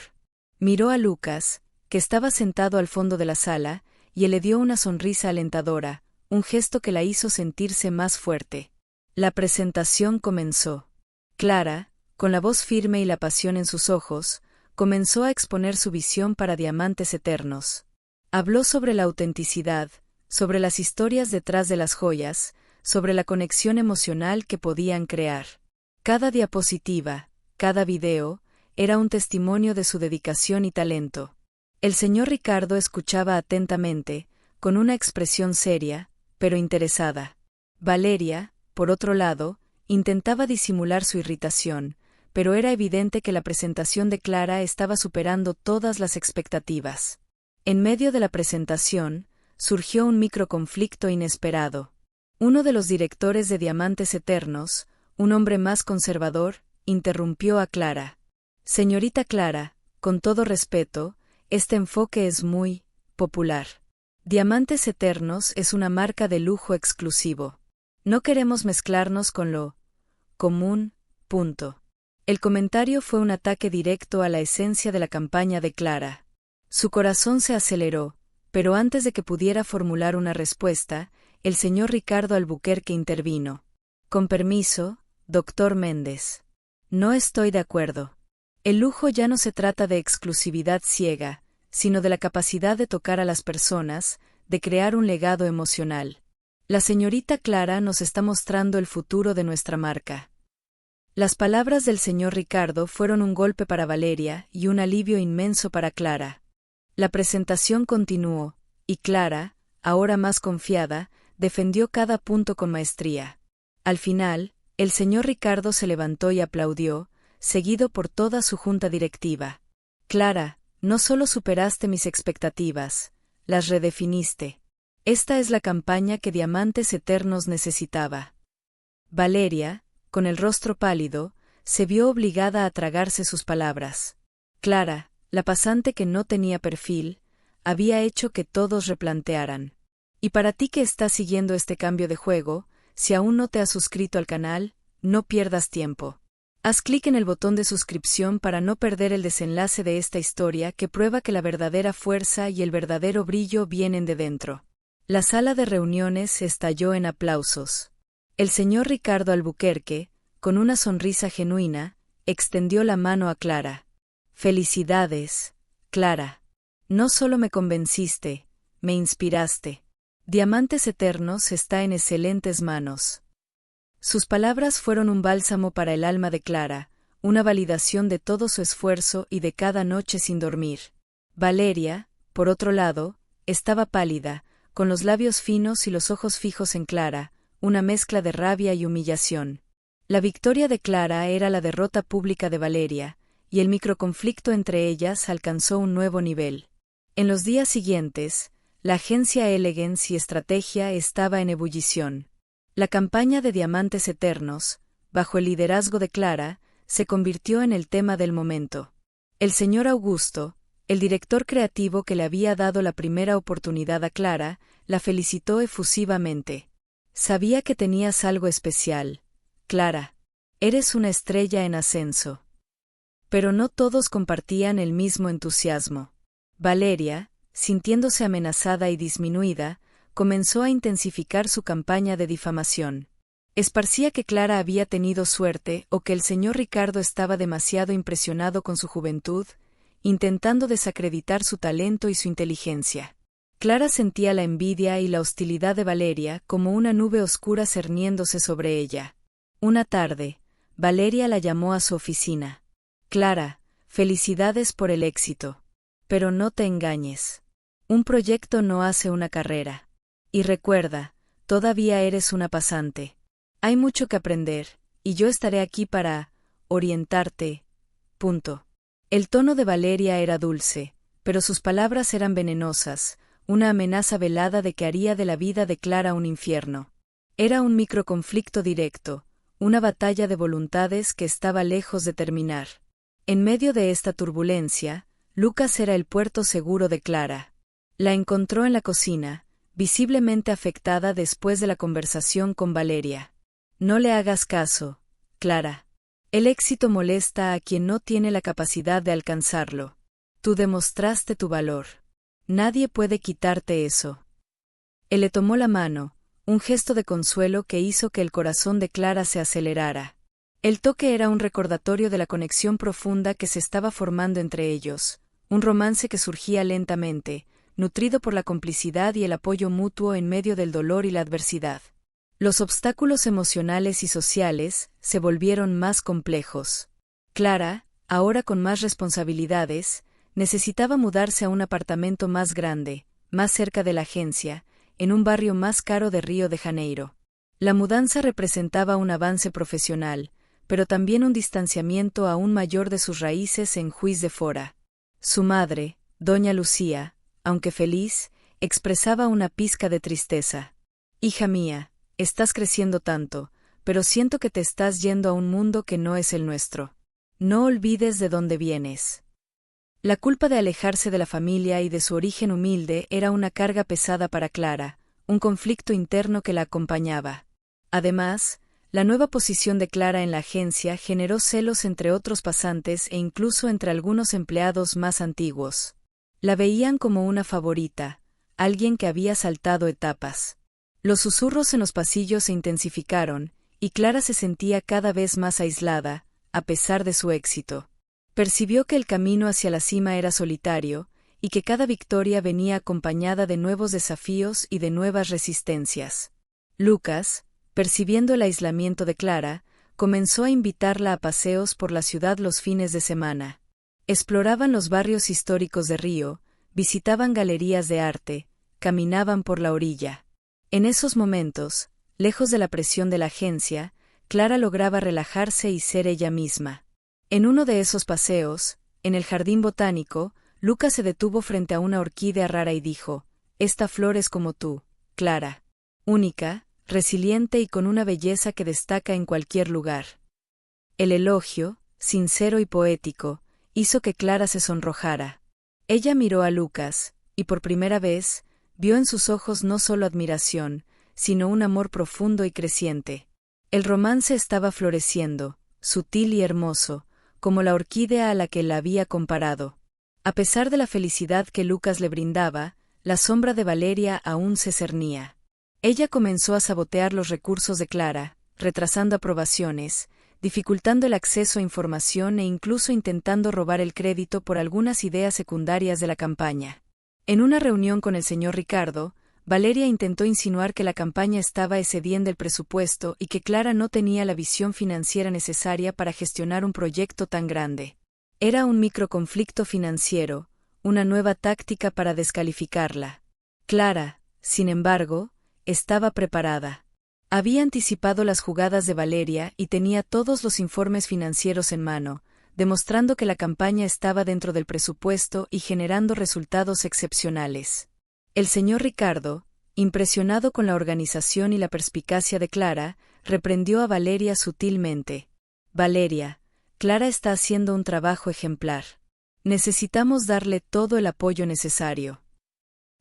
Miró a Lucas, que estaba sentado al fondo de la sala, y él le dio una sonrisa alentadora, un gesto que la hizo sentirse más fuerte. La presentación comenzó. Clara, con la voz firme y la pasión en sus ojos, comenzó a exponer su visión para Diamantes Eternos. Habló sobre la autenticidad, sobre las historias detrás de las joyas, sobre la conexión emocional que podían crear. Cada diapositiva, cada video, era un testimonio de su dedicación y talento. El señor Ricardo escuchaba atentamente, con una expresión seria, pero interesada. Valeria, por otro lado, intentaba disimular su irritación, pero era evidente que la presentación de Clara estaba superando todas las expectativas. En medio de la presentación, surgió un microconflicto inesperado. Uno de los directores de Diamantes Eternos, un hombre más conservador, interrumpió a Clara. «Señorita Clara, con todo respeto, este enfoque es muy popular. Diamantes Eternos es una marca de lujo exclusivo. No queremos mezclarnos con lo común, punto». El comentario fue un ataque directo a la esencia de la campaña de Clara. Su corazón se aceleró, pero antes de que pudiera formular una respuesta, el señor Ricardo Albuquerque intervino. «Con permiso, doctor Méndez. No estoy de acuerdo. El lujo ya no se trata de exclusividad ciega, sino de la capacidad de tocar a las personas, de crear un legado emocional. La señorita Clara nos está mostrando el futuro de nuestra marca. Las palabras del señor Ricardo fueron un golpe para Valeria y un alivio inmenso para Clara. La presentación continuó, y Clara, ahora más confiada, defendió cada punto con maestría. Al final, el señor Ricardo se levantó y aplaudió, seguido por toda su junta directiva. Clara, no solo superaste mis expectativas, las redefiniste. Esta es la campaña que Diamantes Eternos necesitaba. Valeria, con el rostro pálido, se vio obligada a tragarse sus palabras. Clara, la pasante que no tenía perfil, había hecho que todos replantearan. Y para ti que estás siguiendo este cambio de juego, si aún no te has suscrito al canal, no pierdas tiempo. Haz clic en el botón de suscripción para no perder el desenlace de esta historia que prueba que la verdadera fuerza y el verdadero brillo vienen de dentro. La sala de reuniones estalló en aplausos. El señor Ricardo Albuquerque, con una sonrisa genuina, extendió la mano a Clara. «Felicidades, Clara. No solo me convenciste, me inspiraste. Diamantes Eternos está en excelentes manos». Sus palabras fueron un bálsamo para el alma de Clara, una validación de todo su esfuerzo y de cada noche sin dormir. Valeria, por otro lado, estaba pálida, con los labios finos y los ojos fijos en Clara, una mezcla de rabia y humillación. La victoria de Clara era la derrota pública de Valeria, y el microconflicto entre ellas alcanzó un nuevo nivel. En los días siguientes, la agencia Elegance y Estrategia estaba en ebullición. La campaña de Diamantes Eternos, bajo el liderazgo de Clara, se convirtió en el tema del momento. El señor Augusto, el director creativo que le había dado la primera oportunidad a Clara, la felicitó efusivamente. «Sabía que tenías algo especial, Clara. Eres una estrella en ascenso». Pero no todos compartían el mismo entusiasmo. Valeria, sintiéndose amenazada y disminuida, comenzó a intensificar su campaña de difamación. Esparcía que Clara había tenido suerte o que el señor Ricardo estaba demasiado impresionado con su juventud, intentando desacreditar su talento y su inteligencia. Clara sentía la envidia y la hostilidad de Valeria como una nube oscura cerniéndose sobre ella. Una tarde, Valeria la llamó a su oficina. «Clara, felicidades por el éxito. Pero no te engañes. Un proyecto no hace una carrera. Y recuerda, todavía eres una pasante. Hay mucho que aprender, y yo estaré aquí para orientarte. Punto». El tono de Valeria era dulce, pero sus palabras eran venenosas, una amenaza velada de que haría de la vida de Clara un infierno. Era un microconflicto directo, una batalla de voluntades que estaba lejos de terminar. En medio de esta turbulencia, Lucas era el puerto seguro de Clara. La encontró en la cocina, visiblemente afectada después de la conversación con Valeria. «No le hagas caso, Clara. El éxito molesta a quien no tiene la capacidad de alcanzarlo. Tú demostraste tu valor. Nadie puede quitarte eso». Él le tomó la mano, un gesto de consuelo que hizo que el corazón de Clara se acelerara. El toque era un recordatorio de la conexión profunda que se estaba formando entre ellos, un romance que surgía lentamente, nutrido por la complicidad y el apoyo mutuo en medio del dolor y la adversidad. Los obstáculos emocionales y sociales se volvieron más complejos. Clara, ahora con más responsabilidades, necesitaba mudarse a un apartamento más grande, más cerca de la agencia, en un barrio más caro de Río de Janeiro. La mudanza representaba un avance profesional, pero también un distanciamiento aún mayor de sus raíces en Juiz de Fora. Su madre, doña Lucía, aunque feliz, expresaba una pizca de tristeza. «Hija mía, estás creciendo tanto, pero siento que te estás yendo a un mundo que no es el nuestro. No olvides de dónde vienes». La culpa de alejarse de la familia y de su origen humilde era una carga pesada para Clara, un conflicto interno que la acompañaba. Además, la nueva posición de Clara en la agencia generó celos entre otros pasantes e incluso entre algunos empleados más antiguos. La veían como una favorita, alguien que había saltado etapas. Los susurros en los pasillos se intensificaron, y Clara se sentía cada vez más aislada, a pesar de su éxito. Percibió que el camino hacia la cima era solitario, y que cada victoria venía acompañada de nuevos desafíos y de nuevas resistencias. Lucas, percibiendo el aislamiento de Clara, comenzó a invitarla a paseos por la ciudad los fines de semana. Exploraban los barrios históricos de Río, visitaban galerías de arte, caminaban por la orilla. En esos momentos, lejos de la presión de la agencia, Clara lograba relajarse y ser ella misma. En uno de esos paseos, en el jardín botánico, Lucas se detuvo frente a una orquídea rara y dijo: «Esta flor es como tú, Clara. Única, resiliente y con una belleza que destaca en cualquier lugar». El elogio, sincero y poético, hizo que Clara se sonrojara. Ella miró a Lucas, y por primera vez, vio en sus ojos no solo admiración, sino un amor profundo y creciente. El romance estaba floreciendo, sutil y hermoso, como la orquídea a la que la había comparado. A pesar de la felicidad que Lucas le brindaba, la sombra de Valeria aún se cernía. Ella comenzó a sabotear los recursos de Clara, retrasando aprobaciones, dificultando el acceso a información e incluso intentando robar el crédito por algunas ideas secundarias de la campaña. En una reunión con el señor Ricardo, Valeria intentó insinuar que la campaña estaba excediendo el presupuesto y que Clara no tenía la visión financiera necesaria para gestionar un proyecto tan grande. Era un microconflicto financiero, una nueva táctica para descalificarla. Clara, sin embargo, estaba preparada. Había anticipado las jugadas de Valeria y tenía todos los informes financieros en mano, demostrando que la campaña estaba dentro del presupuesto y generando resultados excepcionales. El señor Ricardo, impresionado con la organización y la perspicacia de Clara, reprendió a Valeria sutilmente. «Valeria, Clara está haciendo un trabajo ejemplar. Necesitamos darle todo el apoyo necesario».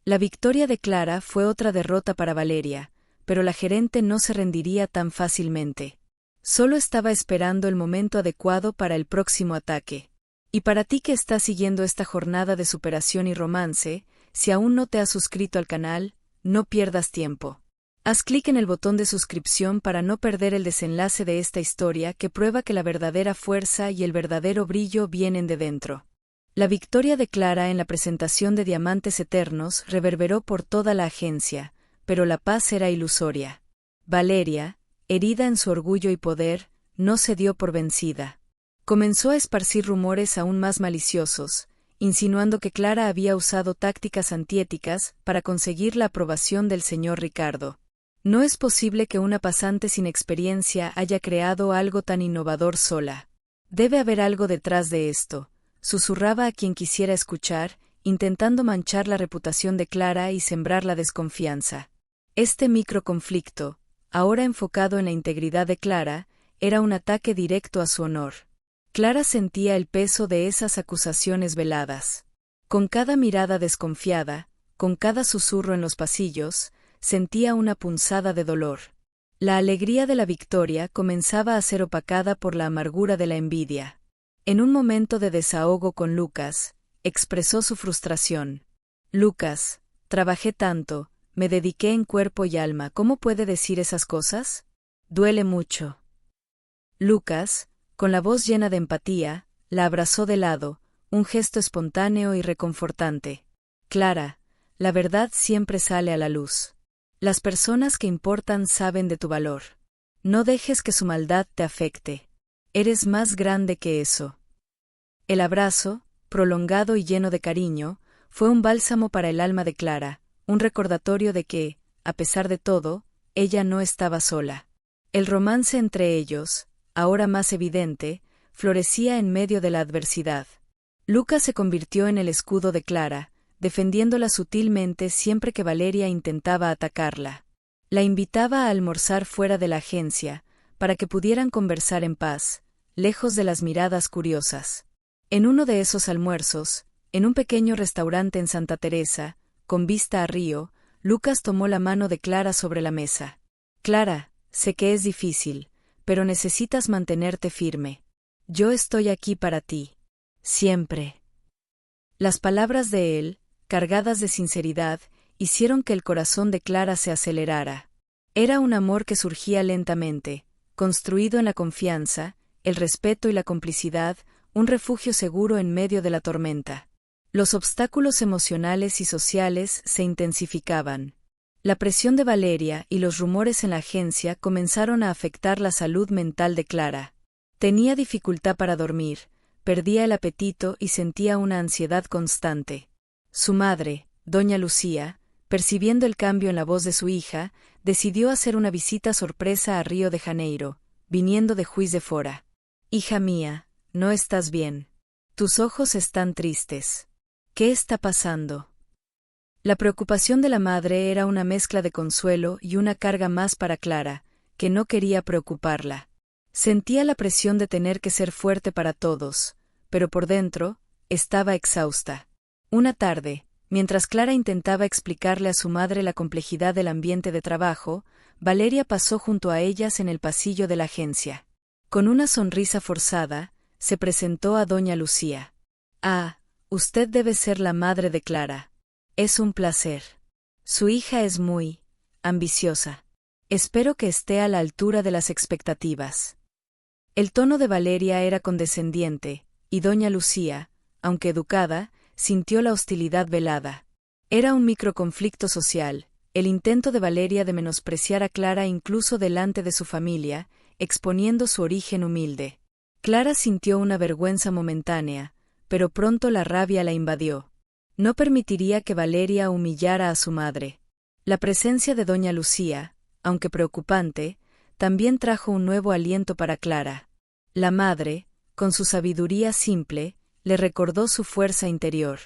La victoria de Clara fue otra derrota para Valeria, pero la gerente no se rendiría tan fácilmente. Solo estaba esperando el momento adecuado para el próximo ataque. Y para ti que estás siguiendo esta jornada de superación y romance, si aún no te has suscrito al canal, no pierdas tiempo. Haz clic en el botón de suscripción para no perder el desenlace de esta historia que prueba que la verdadera fuerza y el verdadero brillo vienen de dentro. La victoria de Clara en la presentación de Diamantes Eternos reverberó por toda la agencia, pero la paz era ilusoria. Valeria, herida en su orgullo y poder, no se dio por vencida. Comenzó a esparcir rumores aún más maliciosos, insinuando que Clara había usado tácticas antiéticas para conseguir la aprobación del señor Ricardo. No es posible que una pasante sin experiencia haya creado algo tan innovador sola. Debe haber algo detrás de esto, susurraba a quien quisiera escuchar, intentando manchar la reputación de Clara y sembrar la desconfianza. Este microconflicto, ahora enfocado en la integridad de Clara, era un ataque directo a su honor. Clara sentía el peso de esas acusaciones veladas. Con cada mirada desconfiada, con cada susurro en los pasillos, sentía una punzada de dolor. La alegría de la victoria comenzaba a ser opacada por la amargura de la envidia. En un momento de desahogo con Lucas, expresó su frustración. «Lucas, trabajé tanto, me dediqué en cuerpo y alma, ¿cómo puede decir esas cosas? Duele mucho». Lucas, con la voz llena de empatía, la abrazó de lado, un gesto espontáneo y reconfortante. «Clara, la verdad siempre sale a la luz. Las personas que importan saben de tu valor. No dejes que su maldad te afecte. Eres más grande que eso». El abrazo, prolongado y lleno de cariño, fue un bálsamo para el alma de Clara, un recordatorio de que, a pesar de todo, ella no estaba sola. El romance entre ellos, ahora más evidente, florecía en medio de la adversidad. Lucas se convirtió en el escudo de Clara, defendiéndola sutilmente siempre que Valeria intentaba atacarla. La invitaba a almorzar fuera de la agencia, para que pudieran conversar en paz, lejos de las miradas curiosas. En uno de esos almuerzos, en un pequeño restaurante en Santa Teresa, con vista a Río, Lucas tomó la mano de Clara sobre la mesa. «Clara, sé que es difícil, pero necesitas mantenerte firme. Yo estoy aquí para ti. Siempre». Las palabras de él, cargadas de sinceridad, hicieron que el corazón de Clara se acelerara. Era un amor que surgía lentamente, construido en la confianza, el respeto y la complicidad, un refugio seguro en medio de la tormenta. Los obstáculos emocionales y sociales se intensificaban. La presión de Valeria y los rumores en la agencia comenzaron a afectar la salud mental de Clara. Tenía dificultad para dormir, perdía el apetito y sentía una ansiedad constante. Su madre, doña Lucía, percibiendo el cambio en la voz de su hija, decidió hacer una visita sorpresa a Río de Janeiro, viniendo de Juiz de Fora. «Hija mía, no estás bien. Tus ojos están tristes. ¿Qué está pasando?». La preocupación de la madre era una mezcla de consuelo y una carga más para Clara, que no quería preocuparla. Sentía la presión de tener que ser fuerte para todos, pero por dentro, estaba exhausta. Una tarde, mientras Clara intentaba explicarle a su madre la complejidad del ambiente de trabajo, Valeria pasó junto a ellas en el pasillo de la agencia. Con una sonrisa forzada, se presentó a doña Lucía. «Ah, usted debe ser la madre de Clara. Es un placer. Su hija es muy ambiciosa. Espero que esté a la altura de las expectativas». El tono de Valeria era condescendiente, y doña Lucía, aunque educada, sintió la hostilidad velada. Era un microconflicto social, el intento de Valeria de menospreciar a Clara incluso delante de su familia, exponiendo su origen humilde. Clara sintió una vergüenza momentánea, pero pronto la rabia la invadió. No permitiría que Valeria humillara a su madre. La presencia de doña Lucía, aunque preocupante, también trajo un nuevo aliento para Clara. La madre, con su sabiduría simple, le recordó su fuerza interior.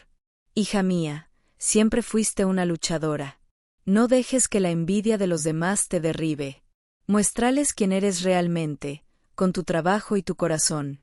«Hija mía, siempre fuiste una luchadora. No dejes que la envidia de los demás te derribe. Muéstrales quién eres realmente, con tu trabajo y tu corazón».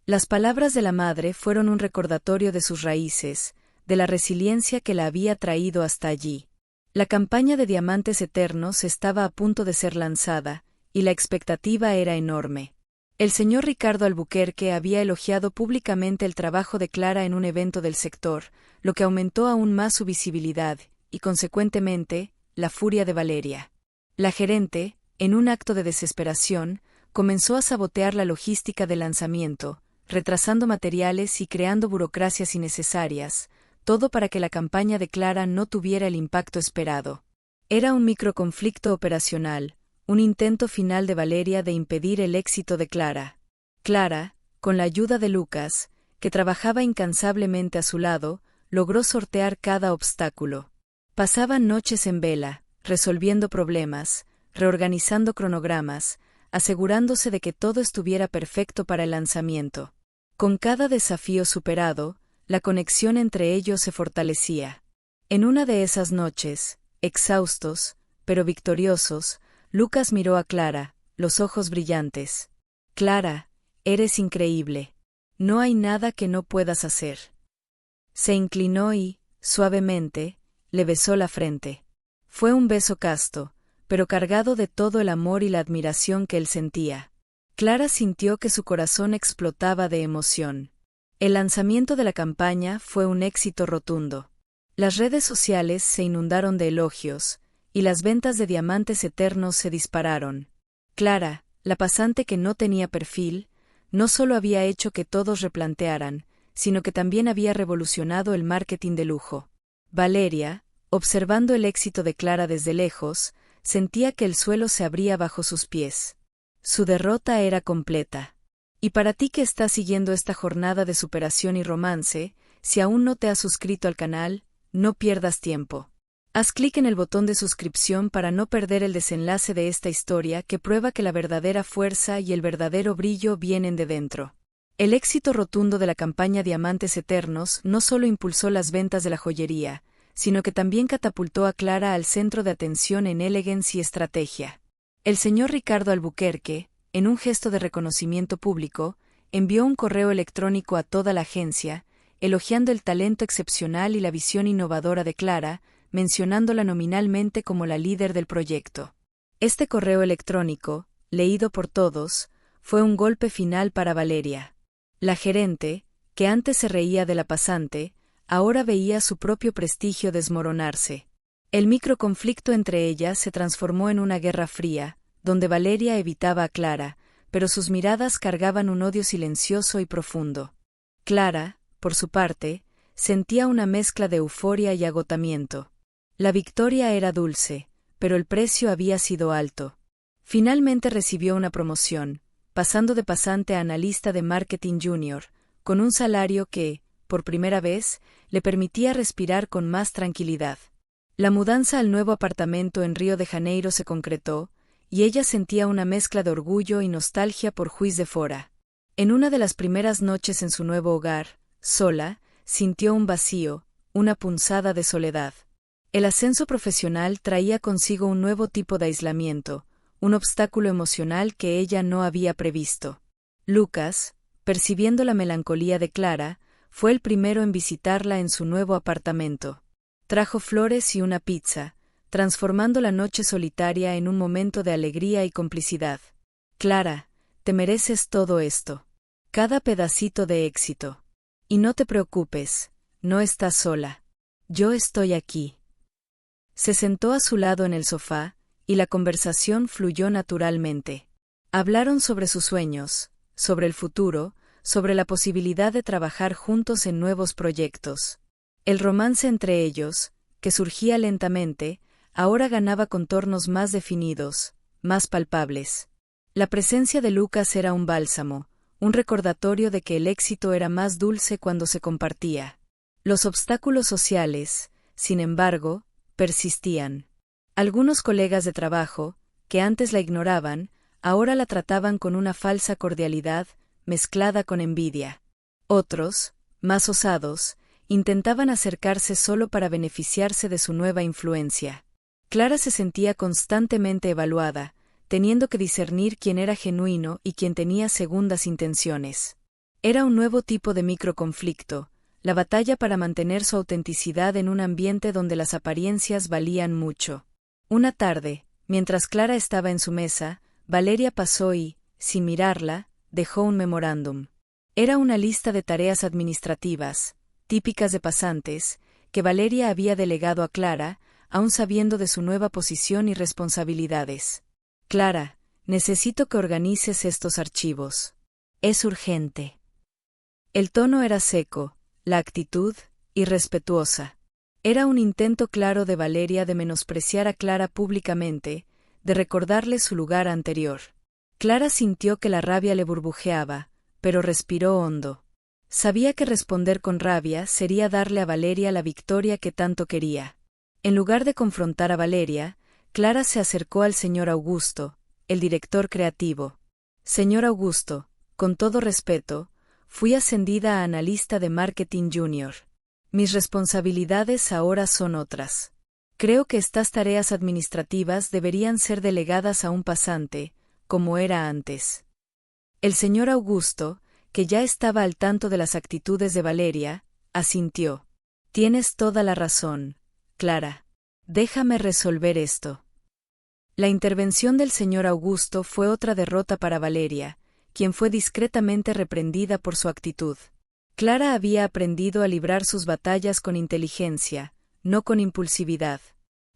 Las palabras de la madre fueron un recordatorio de sus raíces, de la resiliencia que la había traído hasta allí. La campaña de Diamantes Eternos estaba a punto de ser lanzada, y la expectativa era enorme. El señor Ricardo Albuquerque había elogiado públicamente el trabajo de Clara en un evento del sector, lo que aumentó aún más su visibilidad, y consecuentemente, la furia de Valeria. La gerente, en un acto de desesperación, comenzó a sabotear la logística del lanzamiento, retrasando materiales y creando burocracias innecesarias, todo para que la campaña de Clara no tuviera el impacto esperado. Era un microconflicto operacional, un intento final de Valeria de impedir el éxito de Clara. Clara, con la ayuda de Lucas, que trabajaba incansablemente a su lado, logró sortear cada obstáculo. Pasaban noches en vela, resolviendo problemas, reorganizando cronogramas, asegurándose de que todo estuviera perfecto para el lanzamiento. Con cada desafío superado, la conexión entre ellos se fortalecía. En una de esas noches, exhaustos, pero victoriosos, Lucas miró a Clara, los ojos brillantes. «Clara, eres increíble. No hay nada que no puedas hacer». Se inclinó y, suavemente, le besó la frente. Fue un beso casto, pero cargado de todo el amor y la admiración que él sentía. Clara sintió que su corazón explotaba de emoción. El lanzamiento de la campaña fue un éxito rotundo. Las redes sociales se inundaron de elogios, y las ventas de Diamantes Eternos se dispararon. Clara, la pasante que no tenía perfil, no solo había hecho que todos replantearan, sino que también había revolucionado el marketing de lujo. Valeria, observando el éxito de Clara desde lejos, sentía que el suelo se abría bajo sus pies. Su derrota era completa. Y para ti que estás siguiendo esta jornada de superación y romance, si aún no te has suscrito al canal, no pierdas tiempo. Haz clic en el botón de suscripción para no perder el desenlace de esta historia que prueba que la verdadera fuerza y el verdadero brillo vienen de dentro. El éxito rotundo de la campaña Diamantes Eternos no solo impulsó las ventas de la joyería, sino que también catapultó a Clara al centro de atención en Elegance y estrategia. El señor Ricardo Albuquerque, en un gesto de reconocimiento público, envió un correo electrónico a toda la agencia, elogiando el talento excepcional y la visión innovadora de Clara, mencionándola nominalmente como la líder del proyecto. Este correo electrónico, leído por todos, fue un golpe final para Valeria. La gerente, que antes se reía de la pasante, ahora veía su propio prestigio desmoronarse. El microconflicto entre ellas se transformó en una guerra fría, donde Valeria evitaba a Clara, pero sus miradas cargaban un odio silencioso y profundo. Clara, por su parte, sentía una mezcla de euforia y agotamiento. La victoria era dulce, pero el precio había sido alto. Finalmente recibió una promoción, pasando de pasante a analista de marketing junior, con un salario que, por primera vez, le permitía respirar con más tranquilidad. La mudanza al nuevo apartamento en Río de Janeiro se concretó, y ella sentía una mezcla de orgullo y nostalgia por Juiz de Fora. En una de las primeras noches en su nuevo hogar, sola, sintió un vacío, una punzada de soledad. El ascenso profesional traía consigo un nuevo tipo de aislamiento, un obstáculo emocional que ella no había previsto. Lucas, percibiendo la melancolía de Clara, fue el primero en visitarla en su nuevo apartamento. Trajo flores y una pizza, transformando la noche solitaria en un momento de alegría y complicidad. Clara, te mereces todo esto. Cada pedacito de éxito. Y no te preocupes, no estás sola. Yo estoy aquí. Se sentó a su lado en el sofá, y la conversación fluyó naturalmente. Hablaron sobre sus sueños, sobre el futuro, sobre la posibilidad de trabajar juntos en nuevos proyectos. El romance entre ellos, que surgía lentamente, ahora ganaba contornos más definidos, más palpables. La presencia de Lucas era un bálsamo, un recordatorio de que el éxito era más dulce cuando se compartía. Los obstáculos sociales, sin embargo, persistían. Algunos colegas de trabajo, que antes la ignoraban, ahora la trataban con una falsa cordialidad, mezclada con envidia. Otros, más osados, intentaban acercarse solo para beneficiarse de su nueva influencia. Clara se sentía constantemente evaluada, teniendo que discernir quién era genuino y quién tenía segundas intenciones. Era un nuevo tipo de microconflicto, la batalla para mantener su autenticidad en un ambiente donde las apariencias valían mucho. Una tarde, mientras Clara estaba en su mesa, Valeria pasó y, sin mirarla, dejó un memorándum. Era una lista de tareas administrativas, típicas de pasantes, que Valeria había delegado a Clara, aun sabiendo de su nueva posición y responsabilidades. Clara, necesito que organices estos archivos. Es urgente. El tono era seco, la actitud, irrespetuosa. Era un intento claro de Valeria de menospreciar a Clara públicamente, de recordarle su lugar anterior. Clara sintió que la rabia le burbujeaba, pero respiró hondo. Sabía que responder con rabia sería darle a Valeria la victoria que tanto quería. En lugar de confrontar a Valeria, Clara se acercó al señor Augusto, el director creativo. Señor Augusto, con todo respeto, fui ascendida a analista de marketing junior. Mis responsabilidades ahora son otras. Creo que estas tareas administrativas deberían ser delegadas a un pasante, como era antes. El señor Augusto, que ya estaba al tanto de las actitudes de Valeria, asintió. Tienes toda la razón, Clara. Déjame resolver esto. La intervención del señor Augusto fue otra derrota para Valeria, quien fue discretamente reprendida por su actitud. Clara había aprendido a librar sus batallas con inteligencia, no con impulsividad.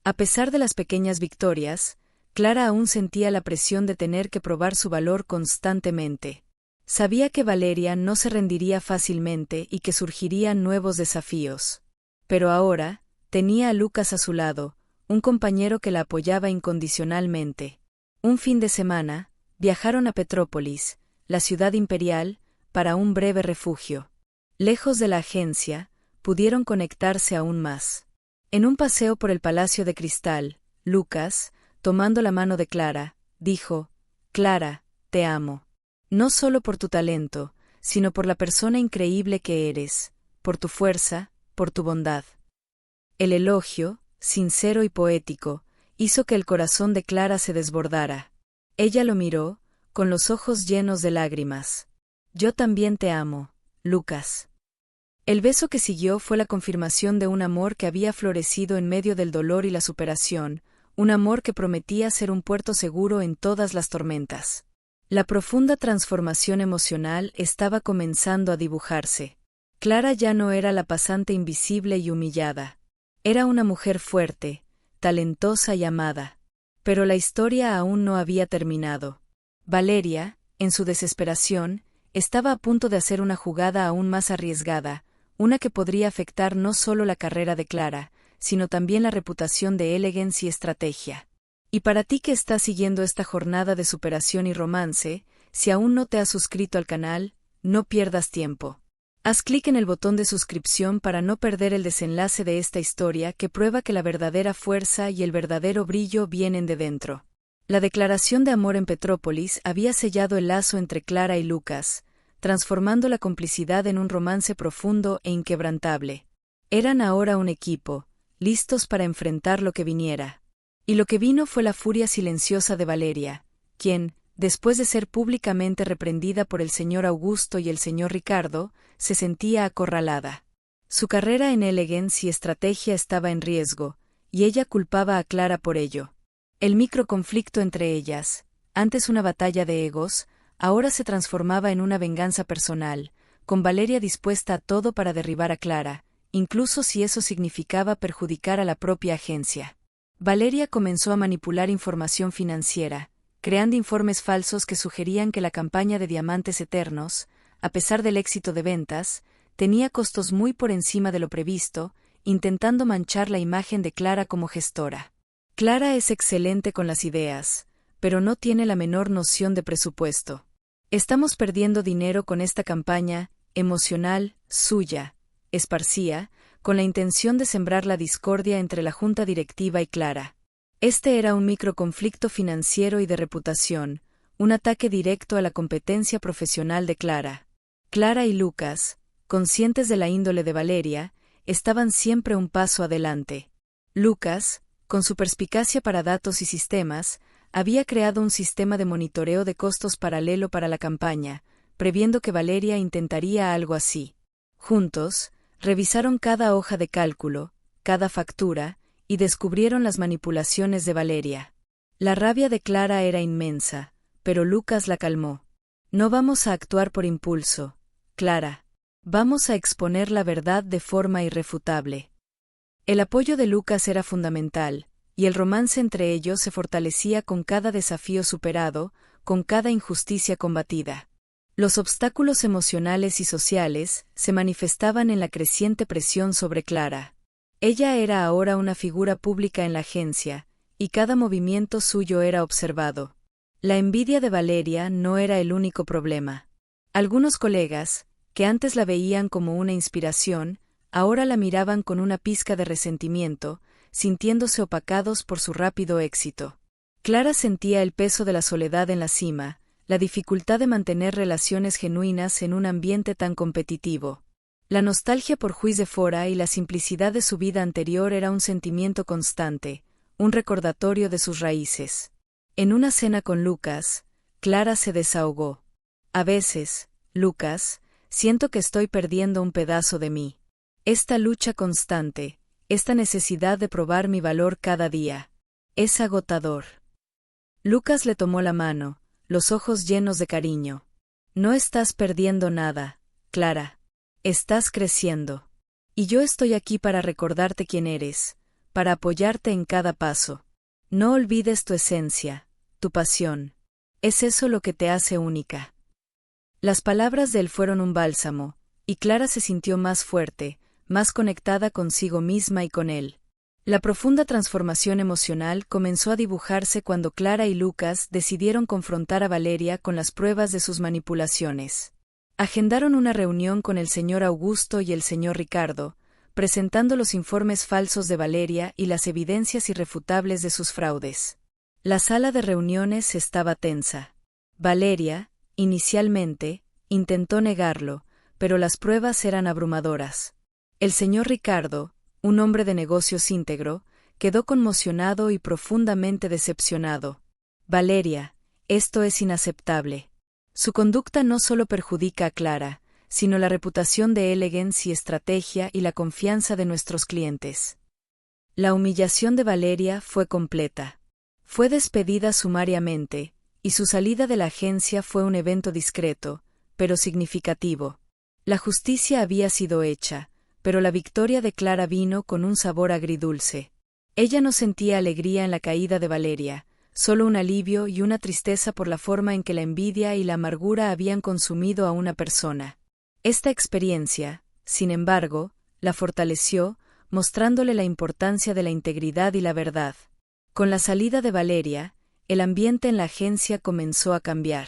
A pesar de las pequeñas victorias, Clara aún sentía la presión de tener que probar su valor constantemente. Sabía que Valeria no se rendiría fácilmente y que surgirían nuevos desafíos. Pero ahora, tenía a Lucas a su lado, un compañero que la apoyaba incondicionalmente. Un fin de semana, viajaron a Petrópolis, la ciudad imperial, para un breve refugio. Lejos de la agencia, pudieron conectarse aún más. En un paseo por el Palacio de Cristal, Lucas, tomando la mano de Clara, dijo: «Clara, te amo. No solo por tu talento, sino por la persona increíble que eres, por tu fuerza, por tu bondad». El elogio, sincero y poético, hizo que el corazón de Clara se desbordara. Ella lo miró, con los ojos llenos de lágrimas. «Yo también te amo, Lucas». El beso que siguió fue la confirmación de un amor que había florecido en medio del dolor y la superación, un amor que prometía ser un puerto seguro en todas las tormentas. La profunda transformación emocional estaba comenzando a dibujarse. Clara ya no era la pasante invisible y humillada. Era una mujer fuerte, talentosa y amada. Pero la historia aún no había terminado. Valeria, en su desesperación, estaba a punto de hacer una jugada aún más arriesgada, una que podría afectar no solo la carrera de Clara, sino también la reputación de elegancia y estrategia. Y para ti que estás siguiendo esta jornada de superación y romance, si aún no te has suscrito al canal, no pierdas tiempo. Haz clic en el botón de suscripción para no perder el desenlace de esta historia que prueba que la verdadera fuerza y el verdadero brillo vienen de dentro. La declaración de amor en Petrópolis había sellado el lazo entre Clara y Lucas, transformando la complicidad en un romance profundo e inquebrantable. Eran ahora un equipo, listos para enfrentar lo que viniera. Y lo que vino fue la furia silenciosa de Valeria, quien, después de ser públicamente reprendida por el señor Augusto y el señor Ricardo, se sentía acorralada. Su carrera en elegancia y estrategia estaba en riesgo, y ella culpaba a Clara por ello. El microconflicto entre ellas, antes una batalla de egos, ahora se transformaba en una venganza personal, con Valeria dispuesta a todo para derribar a Clara, incluso si eso significaba perjudicar a la propia agencia. Valeria comenzó a manipular información financiera, creando informes falsos que sugerían que la campaña de Diamantes Eternos, a pesar del éxito de ventas, tenía costos muy por encima de lo previsto, intentando manchar la imagen de Clara como gestora. Clara es excelente con las ideas, pero no tiene la menor noción de presupuesto. Estamos perdiendo dinero con esta campaña emocional suya, esparcía, con la intención de sembrar la discordia entre la junta directiva y Clara. Este era un microconflicto financiero y de reputación, un ataque directo a la competencia profesional de Clara. Clara y Lucas, conscientes de la índole de Valeria, estaban siempre un paso adelante. Lucas, con su perspicacia para datos y sistemas, había creado un sistema de monitoreo de costos paralelo para la campaña, previendo que Valeria intentaría algo así. Juntos, revisaron cada hoja de cálculo, cada factura, y descubrieron las manipulaciones de Valeria. La rabia de Clara era inmensa, pero Lucas la calmó. No vamos a actuar por impulso, Clara. Vamos a exponer la verdad de forma irrefutable. El apoyo de Lucas era fundamental, y el romance entre ellos se fortalecía con cada desafío superado, con cada injusticia combatida. Los obstáculos emocionales y sociales se manifestaban en la creciente presión sobre Clara. Ella era ahora una figura pública en la agencia, y cada movimiento suyo era observado. La envidia de Valeria no era el único problema. Algunos colegas, que antes la veían como una inspiración, ahora la miraban con una pizca de resentimiento, sintiéndose opacados por su rápido éxito. Clara sentía el peso de la soledad en la cima, la dificultad de mantener relaciones genuinas en un ambiente tan competitivo. La nostalgia por Juiz de Fora y la simplicidad de su vida anterior era un sentimiento constante, un recordatorio de sus raíces. En una cena con Lucas, Clara se desahogó. A veces, Lucas, siento que estoy perdiendo un pedazo de mí. Esta lucha constante, esta necesidad de probar mi valor cada día, es agotador. Lucas le tomó la mano, los ojos llenos de cariño. No estás perdiendo nada, Clara. Estás creciendo. Y yo estoy aquí para recordarte quién eres, para apoyarte en cada paso. No olvides tu esencia, tu pasión. Es eso lo que te hace única. Las palabras de él fueron un bálsamo, y Clara se sintió más fuerte, más conectada consigo misma y con él. La profunda transformación emocional comenzó a dibujarse cuando Clara y Lucas decidieron confrontar a Valeria con las pruebas de sus manipulaciones. Agendaron una reunión con el señor Augusto y el señor Ricardo, presentando los informes falsos de Valeria y las evidencias irrefutables de sus fraudes. La sala de reuniones estaba tensa. Valeria, inicialmente, intentó negarlo, pero las pruebas eran abrumadoras. El señor Ricardo, un hombre de negocios íntegro, quedó conmocionado y profundamente decepcionado. Valeria, esto es inaceptable. Su conducta no solo perjudica a Clara, sino la reputación de elegancia y estrategia y la confianza de nuestros clientes. La humillación de Valeria fue completa. Fue despedida sumariamente, y su salida de la agencia fue un evento discreto, pero significativo. La justicia había sido hecha, pero la victoria de Clara vino con un sabor agridulce. Ella no sentía alegría en la caída de Valeria, solo un alivio y una tristeza por la forma en que la envidia y la amargura habían consumido a una persona. Esta experiencia, sin embargo, la fortaleció, mostrándole la importancia de la integridad y la verdad. Con la salida de Valeria, el ambiente en la agencia comenzó a cambiar.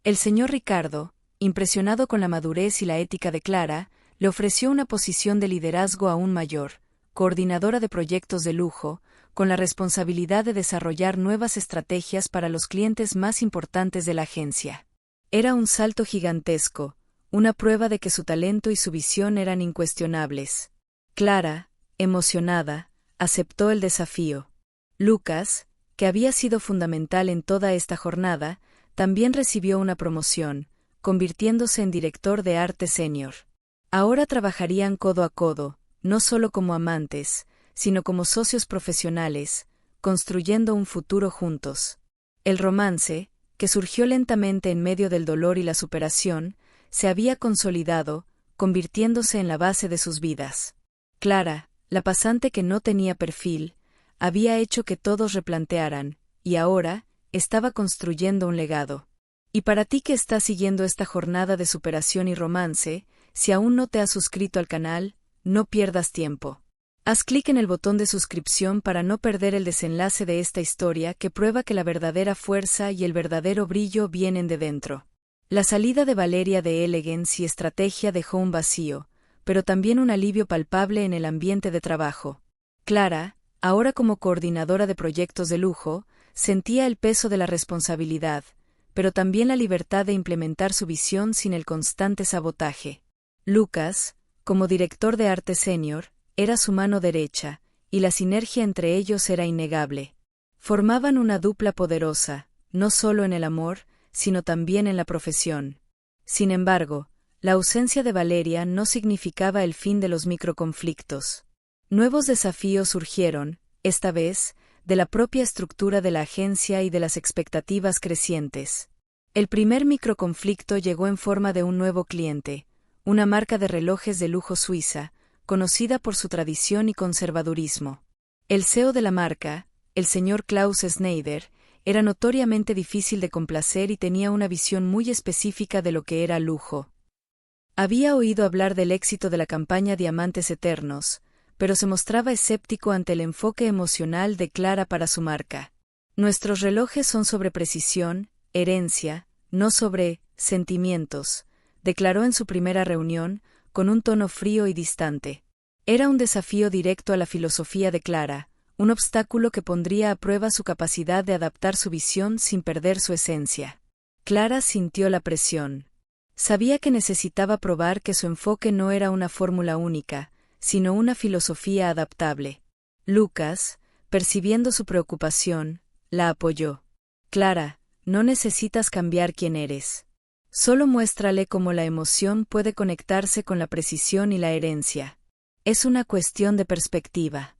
El señor Ricardo, impresionado con la madurez y la ética de Clara, le ofreció una posición de liderazgo aún mayor, coordinadora de proyectos de lujo, con la responsabilidad de desarrollar nuevas estrategias para los clientes más importantes de la agencia. Era un salto gigantesco, una prueba de que su talento y su visión eran incuestionables. Clara, emocionada, aceptó el desafío. Lucas, que había sido fundamental en toda esta jornada, también recibió una promoción, convirtiéndose en director de arte senior. Ahora trabajarían codo a codo, no solo como amantes, sino como socios profesionales, construyendo un futuro juntos. El romance, que surgió lentamente en medio del dolor y la superación, se había consolidado, convirtiéndose en la base de sus vidas. Clara, la pasante que no tenía perfil, había hecho que todos replantearan, y ahora, estaba construyendo un legado. Y para ti que estás siguiendo esta jornada de superación y romance, si aún no te has suscrito al canal, no pierdas tiempo. Haz clic en el botón de suscripción para no perder el desenlace de esta historia que prueba que la verdadera fuerza y el verdadero brillo vienen de dentro. La salida de Valeria de Elegance y Estrategia dejó un vacío, pero también un alivio palpable en el ambiente de trabajo. Clara, ahora como coordinadora de proyectos de lujo, sentía el peso de la responsabilidad, pero también la libertad de implementar su visión sin el constante sabotaje. Lucas, como director de arte senior, era su mano derecha, y la sinergia entre ellos era innegable. Formaban una dupla poderosa, no solo en el amor, sino también en la profesión. Sin embargo, la ausencia de Valeria no significaba el fin de los microconflictos. Nuevos desafíos surgieron, esta vez, de la propia estructura de la agencia y de las expectativas crecientes. El primer microconflicto llegó en forma de un nuevo cliente, una marca de relojes de lujo suiza, conocida por su tradición y conservadurismo. El CEO de la marca, el señor Klaus Schneider, era notoriamente difícil de complacer y tenía una visión muy específica de lo que era lujo. Había oído hablar del éxito de la campaña Diamantes Eternos, pero se mostraba escéptico ante el enfoque emocional de Clara para su marca. Nuestros relojes son sobre precisión, herencia, no sobre sentimientos, declaró en su primera reunión, con un tono frío y distante. Era un desafío directo a la filosofía de Clara, un obstáculo que pondría a prueba su capacidad de adaptar su visión sin perder su esencia. Clara sintió la presión. Sabía que necesitaba probar que su enfoque no era una fórmula única, sino una filosofía adaptable. Lucas, percibiendo su preocupación, la apoyó. Clara, no necesitas cambiar quién eres. Solo muéstrale cómo la emoción puede conectarse con la precisión y la herencia. Es una cuestión de perspectiva.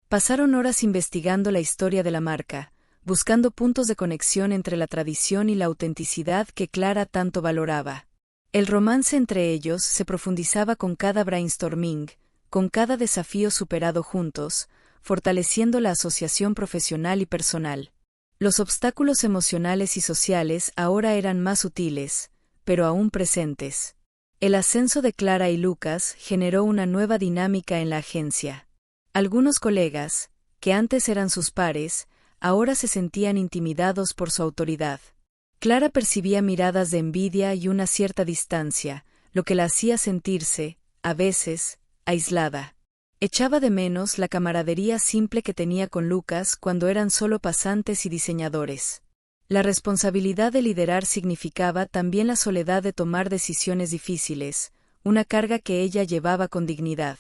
Pasaron horas investigando la historia de la marca, buscando puntos de conexión entre la tradición y la autenticidad que Clara tanto valoraba. El romance entre ellos se profundizaba con cada brainstorming, con cada desafío superado juntos, fortaleciendo la asociación profesional y personal. Los obstáculos emocionales y sociales ahora eran más sutiles, pero aún presentes. El ascenso de Clara y Lucas generó una nueva dinámica en la agencia. Algunos colegas, que antes eran sus pares, ahora se sentían intimidados por su autoridad. Clara percibía miradas de envidia y una cierta distancia, lo que la hacía sentirse, a veces, aislada. Echaba de menos la camaradería simple que tenía con Lucas cuando eran solo pasantes y diseñadores. La responsabilidad de liderar significaba también la soledad de tomar decisiones difíciles, una carga que ella llevaba con dignidad.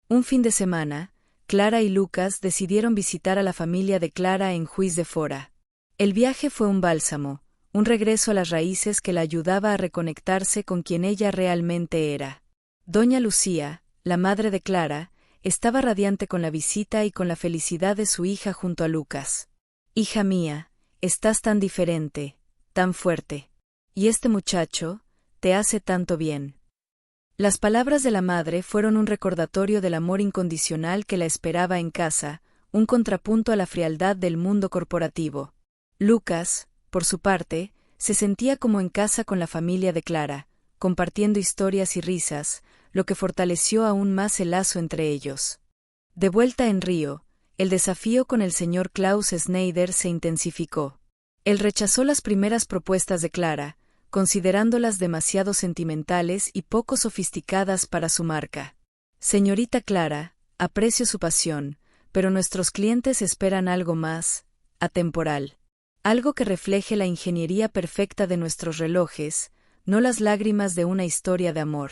Un fin de semana, Clara y Lucas decidieron visitar a la familia de Clara en Juiz de Fora. El viaje fue un bálsamo, un regreso a las raíces que la ayudaba a reconectarse con quien ella realmente era. Doña Lucía, la madre de Clara, estaba radiante con la visita y con la felicidad de su hija junto a Lucas. «Hija mía, estás tan diferente, tan fuerte. Y este muchacho, te hace tanto bien». Las palabras de la madre fueron un recordatorio del amor incondicional que la esperaba en casa, un contrapunto a la frialdad del mundo corporativo. Lucas, por su parte, se sentía como en casa con la familia de Clara, compartiendo historias y risas, lo que fortaleció aún más el lazo entre ellos. De vuelta en Río, el desafío con el señor Klaus Schneider se intensificó. Él rechazó las primeras propuestas de Clara, considerándolas demasiado sentimentales y poco sofisticadas para su marca. Señorita Clara, aprecio su pasión, pero nuestros clientes esperan algo más, atemporal. Algo que refleje la ingeniería perfecta de nuestros relojes, no las lágrimas de una historia de amor.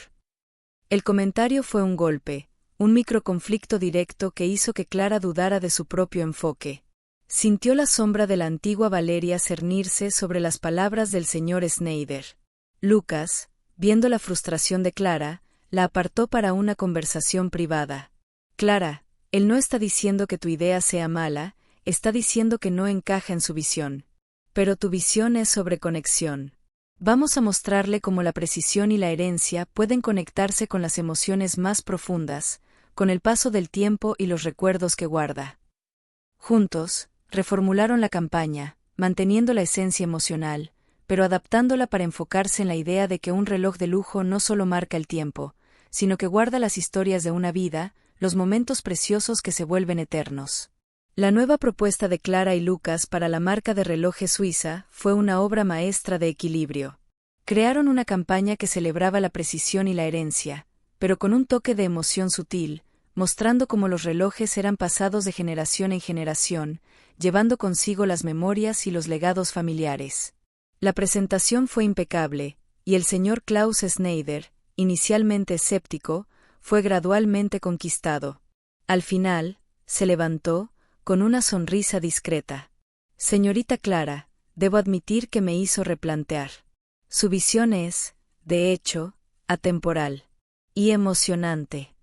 El comentario fue un golpe, un microconflicto directo que hizo que Clara dudara de su propio enfoque. Sintió la sombra de la antigua Valeria cernirse sobre las palabras del señor Schneider. Lucas, viendo la frustración de Clara, la apartó para una conversación privada. Clara, él no está diciendo que tu idea sea mala, está diciendo que no encaja en su visión. Pero tu visión es sobre conexión. Vamos a mostrarle cómo la precisión y la herencia pueden conectarse con las emociones más profundas, con el paso del tiempo y los recuerdos que guarda. Juntos, reformularon la campaña, manteniendo la esencia emocional, pero adaptándola para enfocarse en la idea de que un reloj de lujo no solo marca el tiempo, sino que guarda las historias de una vida, los momentos preciosos que se vuelven eternos. La nueva propuesta de Clara y Lucas para la marca de relojes suiza fue una obra maestra de equilibrio. Crearon una campaña que celebraba la precisión y la herencia, pero con un toque de emoción sutil, mostrando cómo los relojes eran pasados de generación en generación, llevando consigo las memorias y los legados familiares. La presentación fue impecable, y el señor Klaus Schneider, inicialmente escéptico, fue gradualmente conquistado. Al final, se levantó, con una sonrisa discreta. Señorita Clara, debo admitir que me hizo replantear. Su visión es, de hecho, atemporal. Y emocionante.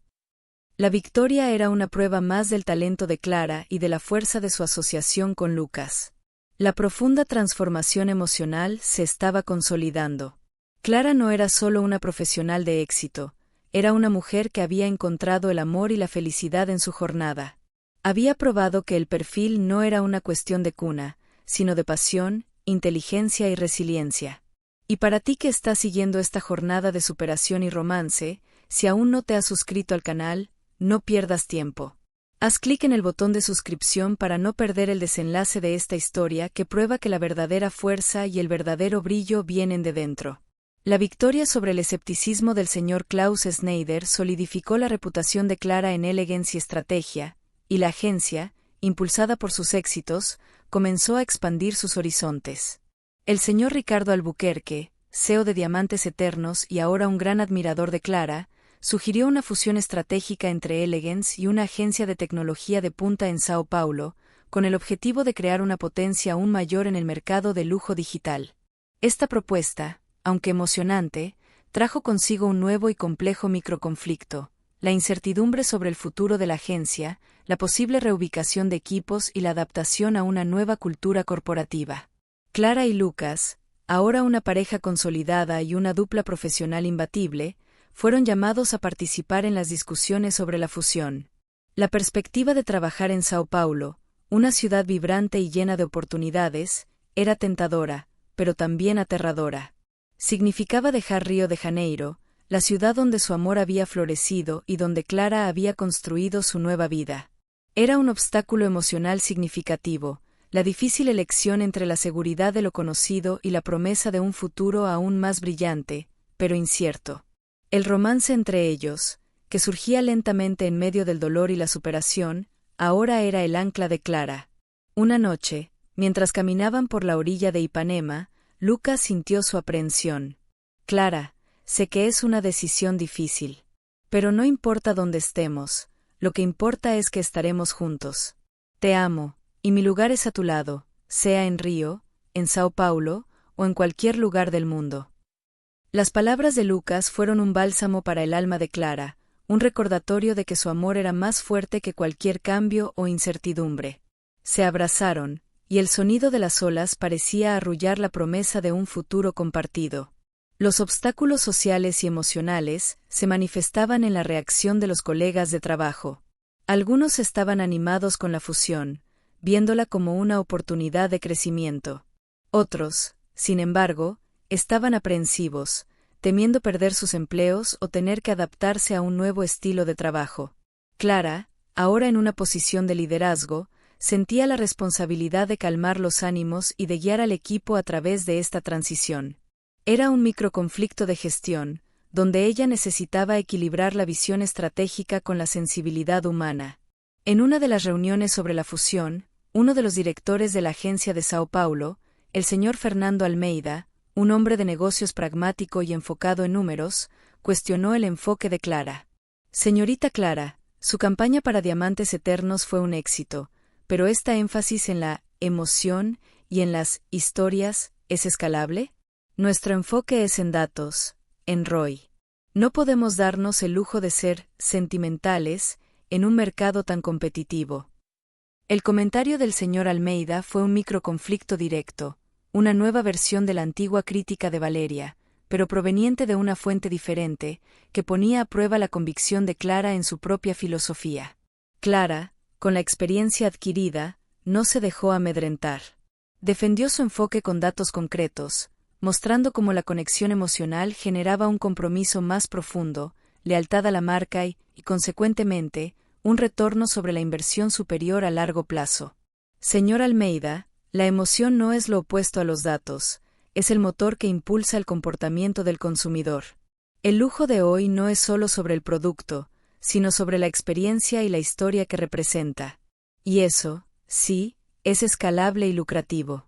La victoria era una prueba más del talento de Clara y de la fuerza de su asociación con Lucas. La profunda transformación emocional se estaba consolidando. Clara no era solo una profesional de éxito, era una mujer que había encontrado el amor y la felicidad en su jornada. Había probado que el perfil no era una cuestión de cuna, sino de pasión, inteligencia y resiliencia. Y para ti que estás siguiendo esta jornada de superación y romance, si aún no te has suscrito al canal, no pierdas tiempo. Haz clic en el botón de suscripción para no perder el desenlace de esta historia que prueba que la verdadera fuerza y el verdadero brillo vienen de dentro. La victoria sobre el escepticismo del señor Klaus Schneider solidificó la reputación de Clara en elegancia y estrategia, y la agencia, impulsada por sus éxitos, comenzó a expandir sus horizontes. El señor Ricardo Albuquerque, CEO de Diamantes Eternos y ahora un gran admirador de Clara, sugirió una fusión estratégica entre Elegance y una agencia de tecnología de punta en Sao Paulo, con el objetivo de crear una potencia aún mayor en el mercado de lujo digital. Esta propuesta, aunque emocionante, trajo consigo un nuevo y complejo microconflicto: la incertidumbre sobre el futuro de la agencia, la posible reubicación de equipos y la adaptación a una nueva cultura corporativa. Clara y Lucas, ahora una pareja consolidada y una dupla profesional imbatible, fueron llamados a participar en las discusiones sobre la fusión. La perspectiva de trabajar en Sao Paulo, una ciudad vibrante y llena de oportunidades, era tentadora, pero también aterradora. Significaba dejar Río de Janeiro, la ciudad donde su amor había florecido y donde Clara había construido su nueva vida. Era un obstáculo emocional significativo, la difícil elección entre la seguridad de lo conocido y la promesa de un futuro aún más brillante, pero incierto. El romance entre ellos, que surgía lentamente en medio del dolor y la superación, ahora era el ancla de Clara. Una noche, mientras caminaban por la orilla de Ipanema, Lucas sintió su aprehensión. Clara, sé que es una decisión difícil. Pero no importa dónde estemos, lo que importa es que estaremos juntos. Te amo, y mi lugar es a tu lado, sea en Río, en Sao Paulo, o en cualquier lugar del mundo. Las palabras de Lucas fueron un bálsamo para el alma de Clara, un recordatorio de que su amor era más fuerte que cualquier cambio o incertidumbre. Se abrazaron, y el sonido de las olas parecía arrullar la promesa de un futuro compartido. Los obstáculos sociales y emocionales se manifestaban en la reacción de los colegas de trabajo. Algunos estaban animados con la fusión, viéndola como una oportunidad de crecimiento. Otros, sin embargo, estaban aprensivos, temiendo perder sus empleos o tener que adaptarse a un nuevo estilo de trabajo. Clara, ahora en una posición de liderazgo, sentía la responsabilidad de calmar los ánimos y de guiar al equipo a través de esta transición. Era un microconflicto de gestión, donde ella necesitaba equilibrar la visión estratégica con la sensibilidad humana. En una de las reuniones sobre la fusión, uno de los directores de la agencia de Sao Paulo, el señor Fernando Almeida, un hombre de negocios pragmático y enfocado en números, cuestionó el enfoque de Clara. Señorita Clara, su campaña para Diamantes Eternos fue un éxito, pero esta énfasis en la emoción y en las historias, ¿es escalable? Nuestro enfoque es en datos, en ROI. No podemos darnos el lujo de ser sentimentales en un mercado tan competitivo. El comentario del señor Almeida fue un microconflicto directo, una nueva versión de la antigua crítica de Valeria, pero proveniente de una fuente diferente, que ponía a prueba la convicción de Clara en su propia filosofía. Clara, con la experiencia adquirida, no se dejó amedrentar. Defendió su enfoque con datos concretos, mostrando cómo la conexión emocional generaba un compromiso más profundo, lealtad a la marca y, consecuentemente, un retorno sobre la inversión superior a largo plazo. Señor Almeida, la emoción no es lo opuesto a los datos, es el motor que impulsa el comportamiento del consumidor. El lujo de hoy no es solo sobre el producto, sino sobre la experiencia y la historia que representa. Y eso, sí, es escalable y lucrativo.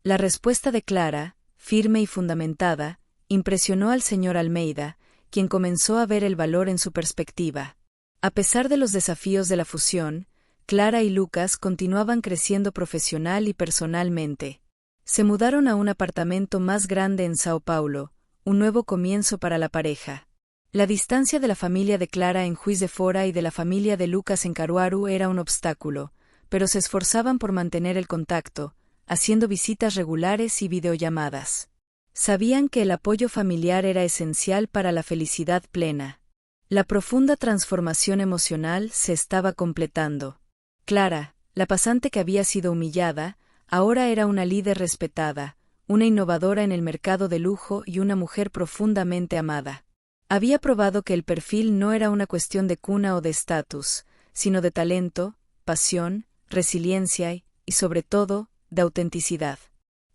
La respuesta de Clara, firme y fundamentada, impresionó al señor Almeida, quien comenzó a ver el valor en su perspectiva. A pesar de los desafíos de la fusión, Clara y Lucas continuaban creciendo profesional y personalmente. Se mudaron a un apartamento más grande en Sao Paulo, un nuevo comienzo para la pareja. La distancia de la familia de Clara en Juiz de Fora y de la familia de Lucas en Caruaru era un obstáculo, pero se esforzaban por mantener el contacto, haciendo visitas regulares y videollamadas. Sabían que el apoyo familiar era esencial para la felicidad plena. La profunda transformación emocional se estaba completando. Clara, la pasante que había sido humillada, ahora era una líder respetada, una innovadora en el mercado de lujo y una mujer profundamente amada. Había probado que el perfil no era una cuestión de cuna o de estatus, sino de talento, pasión, resiliencia y, sobre todo, de autenticidad.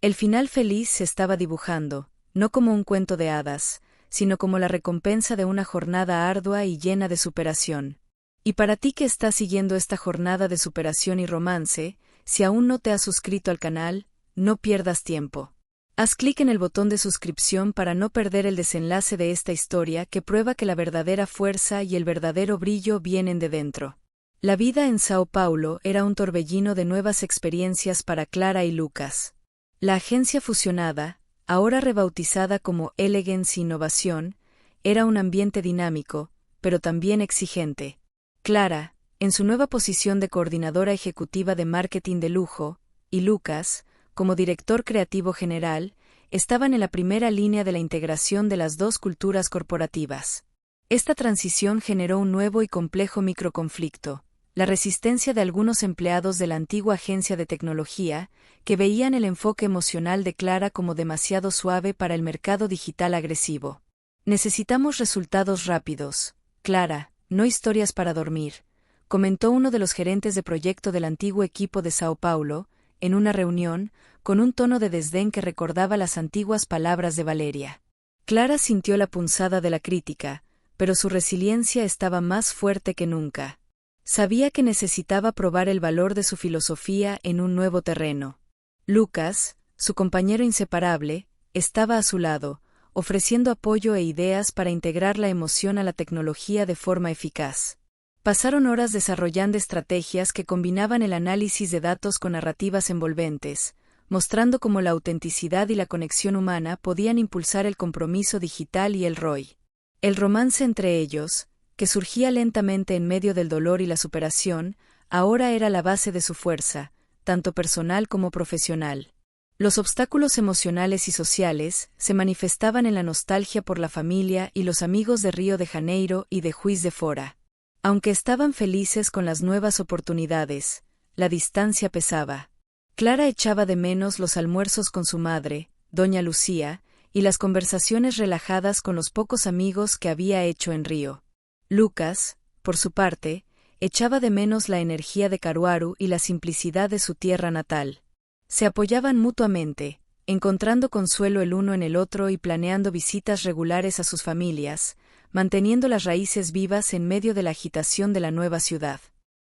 El final feliz se estaba dibujando, no como un cuento de hadas, sino como la recompensa de una jornada ardua y llena de superación. Y para ti que estás siguiendo esta jornada de superación y romance, si aún no te has suscrito al canal, no pierdas tiempo. Haz clic en el botón de suscripción para no perder el desenlace de esta historia que prueba que la verdadera fuerza y el verdadero brillo vienen de dentro. La vida en Sao Paulo era un torbellino de nuevas experiencias para Clara y Lucas. La agencia fusionada, ahora rebautizada como Elegance Innovación, era un ambiente dinámico, pero también exigente. Clara, en su nueva posición de coordinadora ejecutiva de marketing de lujo, y Lucas, como director creativo general, estaban en la primera línea de la integración de las dos culturas corporativas. Esta transición generó un nuevo y complejo microconflicto, la resistencia de algunos empleados de la antigua agencia de tecnología, que veían el enfoque emocional de Clara como demasiado suave para el mercado digital agresivo. Necesitamos resultados rápidos, Clara, no historias para dormir, comentó uno de los gerentes de proyecto del antiguo equipo de Sao Paulo, en una reunión, con un tono de desdén que recordaba las antiguas palabras de Valeria. Clara sintió la punzada de la crítica, pero su resiliencia estaba más fuerte que nunca. Sabía que necesitaba probar el valor de su filosofía en un nuevo terreno. Lucas, su compañero inseparable, estaba a su lado, ofreciendo apoyo e ideas para integrar la emoción a la tecnología de forma eficaz. Pasaron horas desarrollando estrategias que combinaban el análisis de datos con narrativas envolventes, mostrando cómo la autenticidad y la conexión humana podían impulsar el compromiso digital y el ROI. El romance entre ellos, que surgía lentamente en medio del dolor y la superación, ahora era la base de su fuerza, tanto personal como profesional. Los obstáculos emocionales y sociales se manifestaban en la nostalgia por la familia y los amigos de Río de Janeiro y de Juiz de Fora. Aunque estaban felices con las nuevas oportunidades, la distancia pesaba. Clara echaba de menos los almuerzos con su madre, doña Lucía, y las conversaciones relajadas con los pocos amigos que había hecho en Río. Lucas, por su parte, echaba de menos la energía de Karuaru y la simplicidad de su tierra natal. Se apoyaban mutuamente, encontrando consuelo el uno en el otro y planeando visitas regulares a sus familias, manteniendo las raíces vivas en medio de la agitación de la nueva ciudad.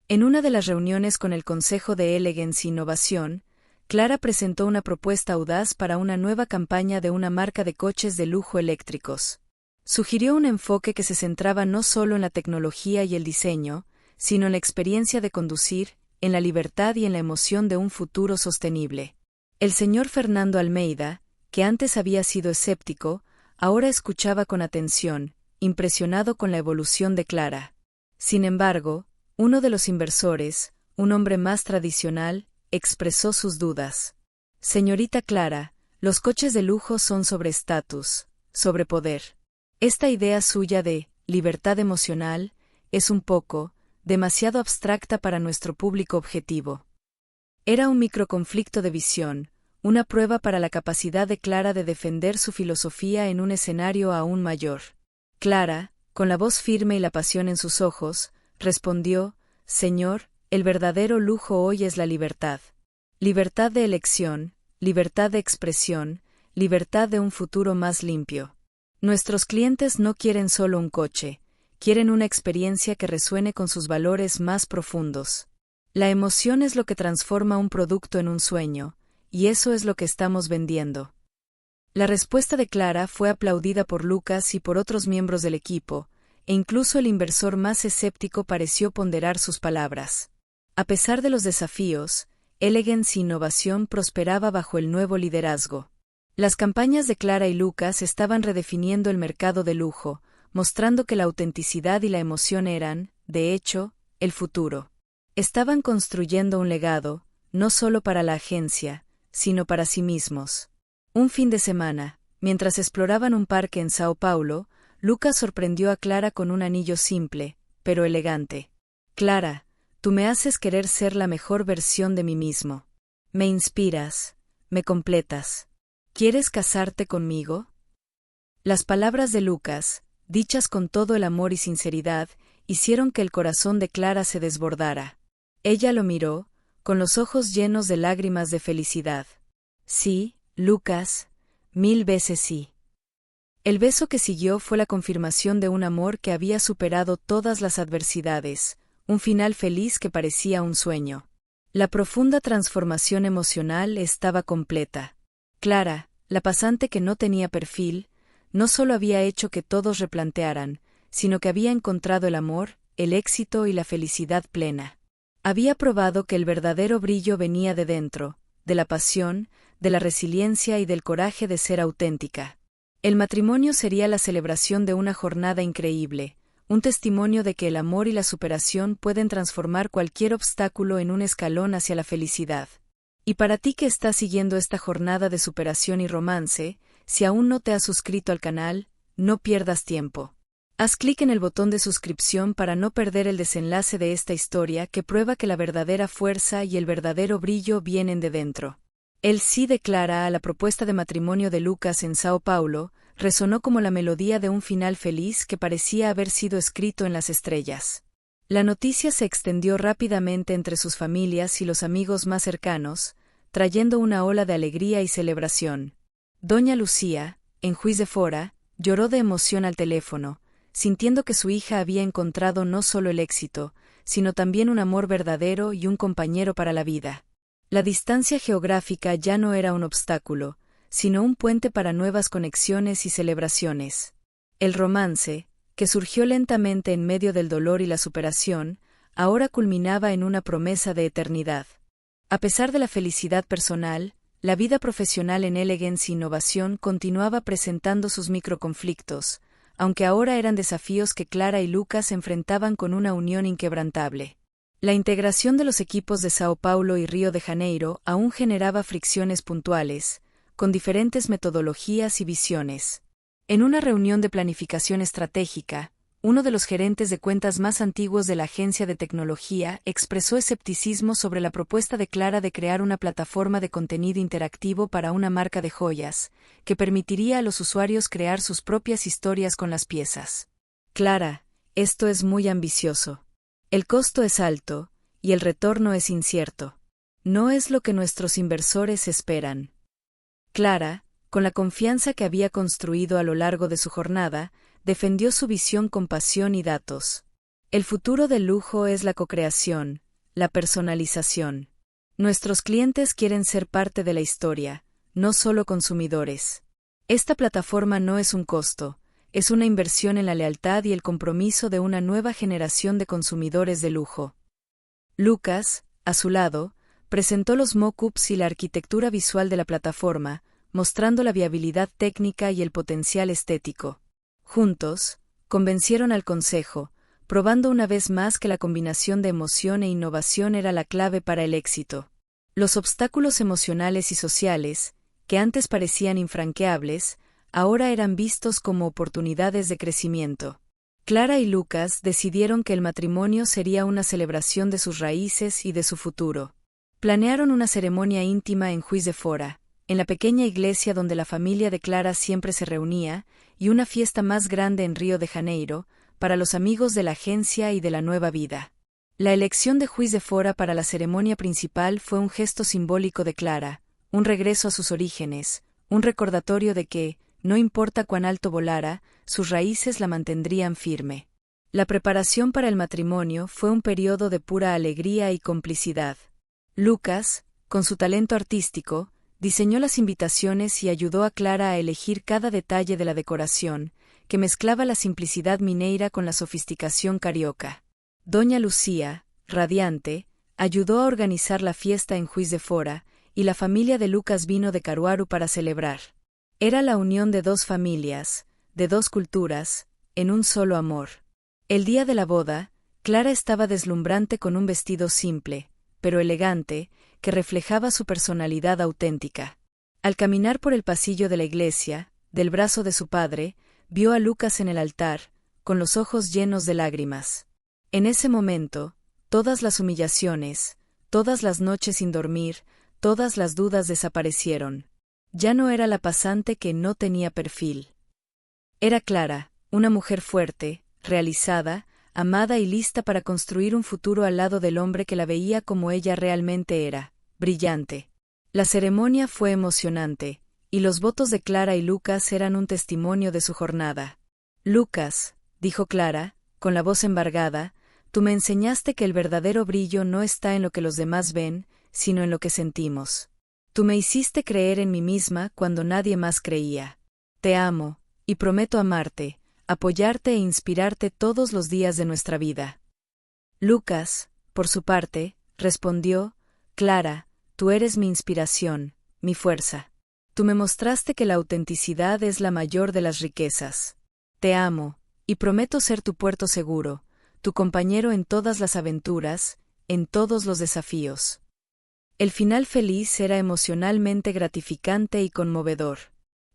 En una de las reuniones con el Consejo de Elegance Innovación, Clara presentó una propuesta audaz para una nueva campaña de una marca de coches de lujo eléctricos. Sugirió un enfoque que se centraba no solo en la tecnología y el diseño, sino en la experiencia de conducir, en la libertad y en la emoción de un futuro sostenible. El señor Fernando Almeida, que antes había sido escéptico, ahora escuchaba con atención, impresionado con la evolución de Clara. Sin embargo, uno de los inversores, un hombre más tradicional, expresó sus dudas. Señorita Clara, los coches de lujo son sobre estatus, sobre poder. Esta idea suya de libertad emocional es un poco, demasiado abstracta para nuestro público objetivo. Era un microconflicto de visión, una prueba para la capacidad de Clara de defender su filosofía en un escenario aún mayor. Clara, con la voz firme y la pasión en sus ojos, respondió: Señor, el verdadero lujo hoy es la libertad. Libertad de elección, libertad de expresión, libertad de un futuro más limpio. Nuestros clientes no quieren solo un coche, quieren una experiencia que resuene con sus valores más profundos. La emoción es lo que transforma un producto en un sueño, y eso es lo que estamos vendiendo. La respuesta de Clara fue aplaudida por Lucas y por otros miembros del equipo, e incluso el inversor más escéptico pareció ponderar sus palabras. A pesar de los desafíos, Elegance Innovación prosperaba bajo el nuevo liderazgo. Las campañas de Clara y Lucas estaban redefiniendo el mercado de lujo, mostrando que la autenticidad y la emoción eran, de hecho, el futuro. Estaban construyendo un legado, no solo para la agencia, sino para sí mismos. Un fin de semana, mientras exploraban un parque en Sao Paulo, Lucas sorprendió a Clara con un anillo simple, pero elegante. Clara, tú me haces querer ser la mejor versión de mí mismo. Me inspiras, me completas. ¿Quieres casarte conmigo? Las palabras de Lucas, dichas con todo el amor y sinceridad, hicieron que el corazón de Clara se desbordara. Ella lo miró, con los ojos llenos de lágrimas de felicidad. Sí, Lucas, 1000 veces sí. El beso que siguió fue la confirmación de un amor que había superado todas las adversidades, un final feliz que parecía un sueño. La profunda transformación emocional estaba completa. Clara, la pasante que no tenía perfil, no solo había hecho que todos replantearan, sino que había encontrado el amor, el éxito y la felicidad plena. Había probado que el verdadero brillo venía de dentro, de la pasión, de la resiliencia y del coraje de ser auténtica. El matrimonio sería la celebración de una jornada increíble, un testimonio de que el amor y la superación pueden transformar cualquier obstáculo en un escalón hacia la felicidad. Y para ti que estás siguiendo esta jornada de superación y romance, si aún no te has suscrito al canal, no pierdas tiempo. Haz clic en el botón de suscripción para no perder el desenlace de esta historia que prueba que la verdadera fuerza y el verdadero brillo vienen de dentro. El sí de Clara a la propuesta de matrimonio de Lucas en Sao Paulo resonó como la melodía de un final feliz que parecía haber sido escrito en las estrellas. La noticia se extendió rápidamente entre sus familias y los amigos más cercanos, trayendo una ola de alegría y celebración. Doña Lucía, en Juiz de Fora, lloró de emoción al teléfono, sintiendo que su hija había encontrado no solo el éxito, sino también un amor verdadero y un compañero para la vida. La distancia geográfica ya no era un obstáculo, sino un puente para nuevas conexiones y celebraciones. El romance, que surgió lentamente en medio del dolor y la superación, ahora culminaba en una promesa de eternidad. A pesar de la felicidad personal, la vida profesional en Elegance Innovación continuaba presentando sus microconflictos, aunque ahora eran desafíos que Clara y Lucas enfrentaban con una unión inquebrantable. La integración de los equipos de Sao Paulo y Río de Janeiro aún generaba fricciones puntuales, con diferentes metodologías y visiones. En una reunión de planificación estratégica, uno de los gerentes de cuentas más antiguos de la agencia de tecnología expresó escepticismo sobre la propuesta de Clara de crear una plataforma de contenido interactivo para una marca de joyas, que permitiría a los usuarios crear sus propias historias con las piezas. Clara, esto es muy ambicioso. El costo es alto, y el retorno es incierto. No es lo que nuestros inversores esperan. Clara, con la confianza que había construido a lo largo de su jornada, defendió su visión con pasión y datos. El futuro del lujo es la cocreación, la personalización. Nuestros clientes quieren ser parte de la historia, no solo consumidores. Esta plataforma no es un costo, es una inversión en la lealtad y el compromiso de una nueva generación de consumidores de lujo. Lucas, a su lado, presentó los mock-ups y la arquitectura visual de la plataforma, mostrando la viabilidad técnica y el potencial estético. Juntos, convencieron al consejo, probando una vez más que la combinación de emoción e innovación era la clave para el éxito. Los obstáculos emocionales y sociales, que antes parecían infranqueables, ahora eran vistos como oportunidades de crecimiento. Clara y Lucas decidieron que el matrimonio sería una celebración de sus raíces y de su futuro. Planearon una ceremonia íntima en Juiz de Fora, en la pequeña iglesia donde la familia de Clara siempre se reunía, y una fiesta más grande en Río de Janeiro, para los amigos de la agencia y de la nueva vida. La elección de Juiz de Fora para la ceremonia principal fue un gesto simbólico de Clara, un regreso a sus orígenes, un recordatorio de que, no importa cuán alto volara, sus raíces la mantendrían firme. La preparación para el matrimonio fue un periodo de pura alegría y complicidad. Lucas, con su talento artístico, diseñó las invitaciones y ayudó a Clara a elegir cada detalle de la decoración, que mezclaba la simplicidad mineira con la sofisticación carioca. Doña Lucía, radiante, ayudó a organizar la fiesta en Juiz de Fora, y la familia de Lucas vino de Caruaru para celebrar. Era la unión de dos familias, de dos culturas, en un solo amor. El día de la boda, Clara estaba deslumbrante con un vestido simple, pero elegante, que reflejaba su personalidad auténtica. Al caminar por el pasillo de la iglesia, del brazo de su padre, vio a Lucas en el altar, con los ojos llenos de lágrimas. En ese momento, todas las humillaciones, todas las noches sin dormir, todas las dudas desaparecieron. Ya no era la pasante que no tenía perfil. Era Clara, una mujer fuerte, realizada, amada y lista para construir un futuro al lado del hombre que la veía como ella realmente era, brillante. La ceremonia fue emocionante, y los votos de Clara y Lucas eran un testimonio de su jornada. Lucas, dijo Clara, con la voz embargada, tú me enseñaste que el verdadero brillo no está en lo que los demás ven, sino en lo que sentimos. Tú me hiciste creer en mí misma cuando nadie más creía. Te amo, y prometo amarte, apoyarte e inspirarte todos los días de nuestra vida. Lucas, por su parte, respondió, Clara, tú eres mi inspiración, mi fuerza. Tú me mostraste que la autenticidad es la mayor de las riquezas. Te amo, y prometo ser tu puerto seguro, tu compañero en todas las aventuras, en todos los desafíos. El final feliz era emocionalmente gratificante y conmovedor.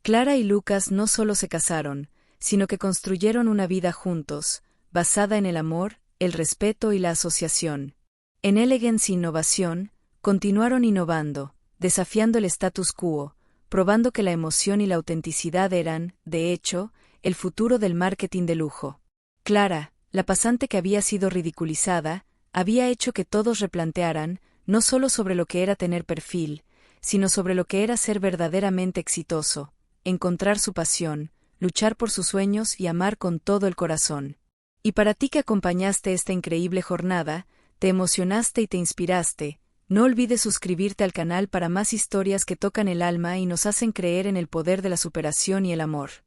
Clara y Lucas no solo se casaron, sino que construyeron una vida juntos, basada en el amor, el respeto y la asociación. En Elegance Innovación, continuaron innovando, desafiando el status quo, probando que la emoción y la autenticidad eran, de hecho, el futuro del marketing de lujo. Clara, la pasante que había sido ridiculizada, había hecho que todos replantearan, no solo sobre lo que era tener perfil, sino sobre lo que era ser verdaderamente exitoso, encontrar su pasión, luchar por sus sueños y amar con todo el corazón. Y para ti que acompañaste esta increíble jornada, te emocionaste y te inspiraste, no olvides suscribirte al canal para más historias que tocan el alma y nos hacen creer en el poder de la superación y el amor.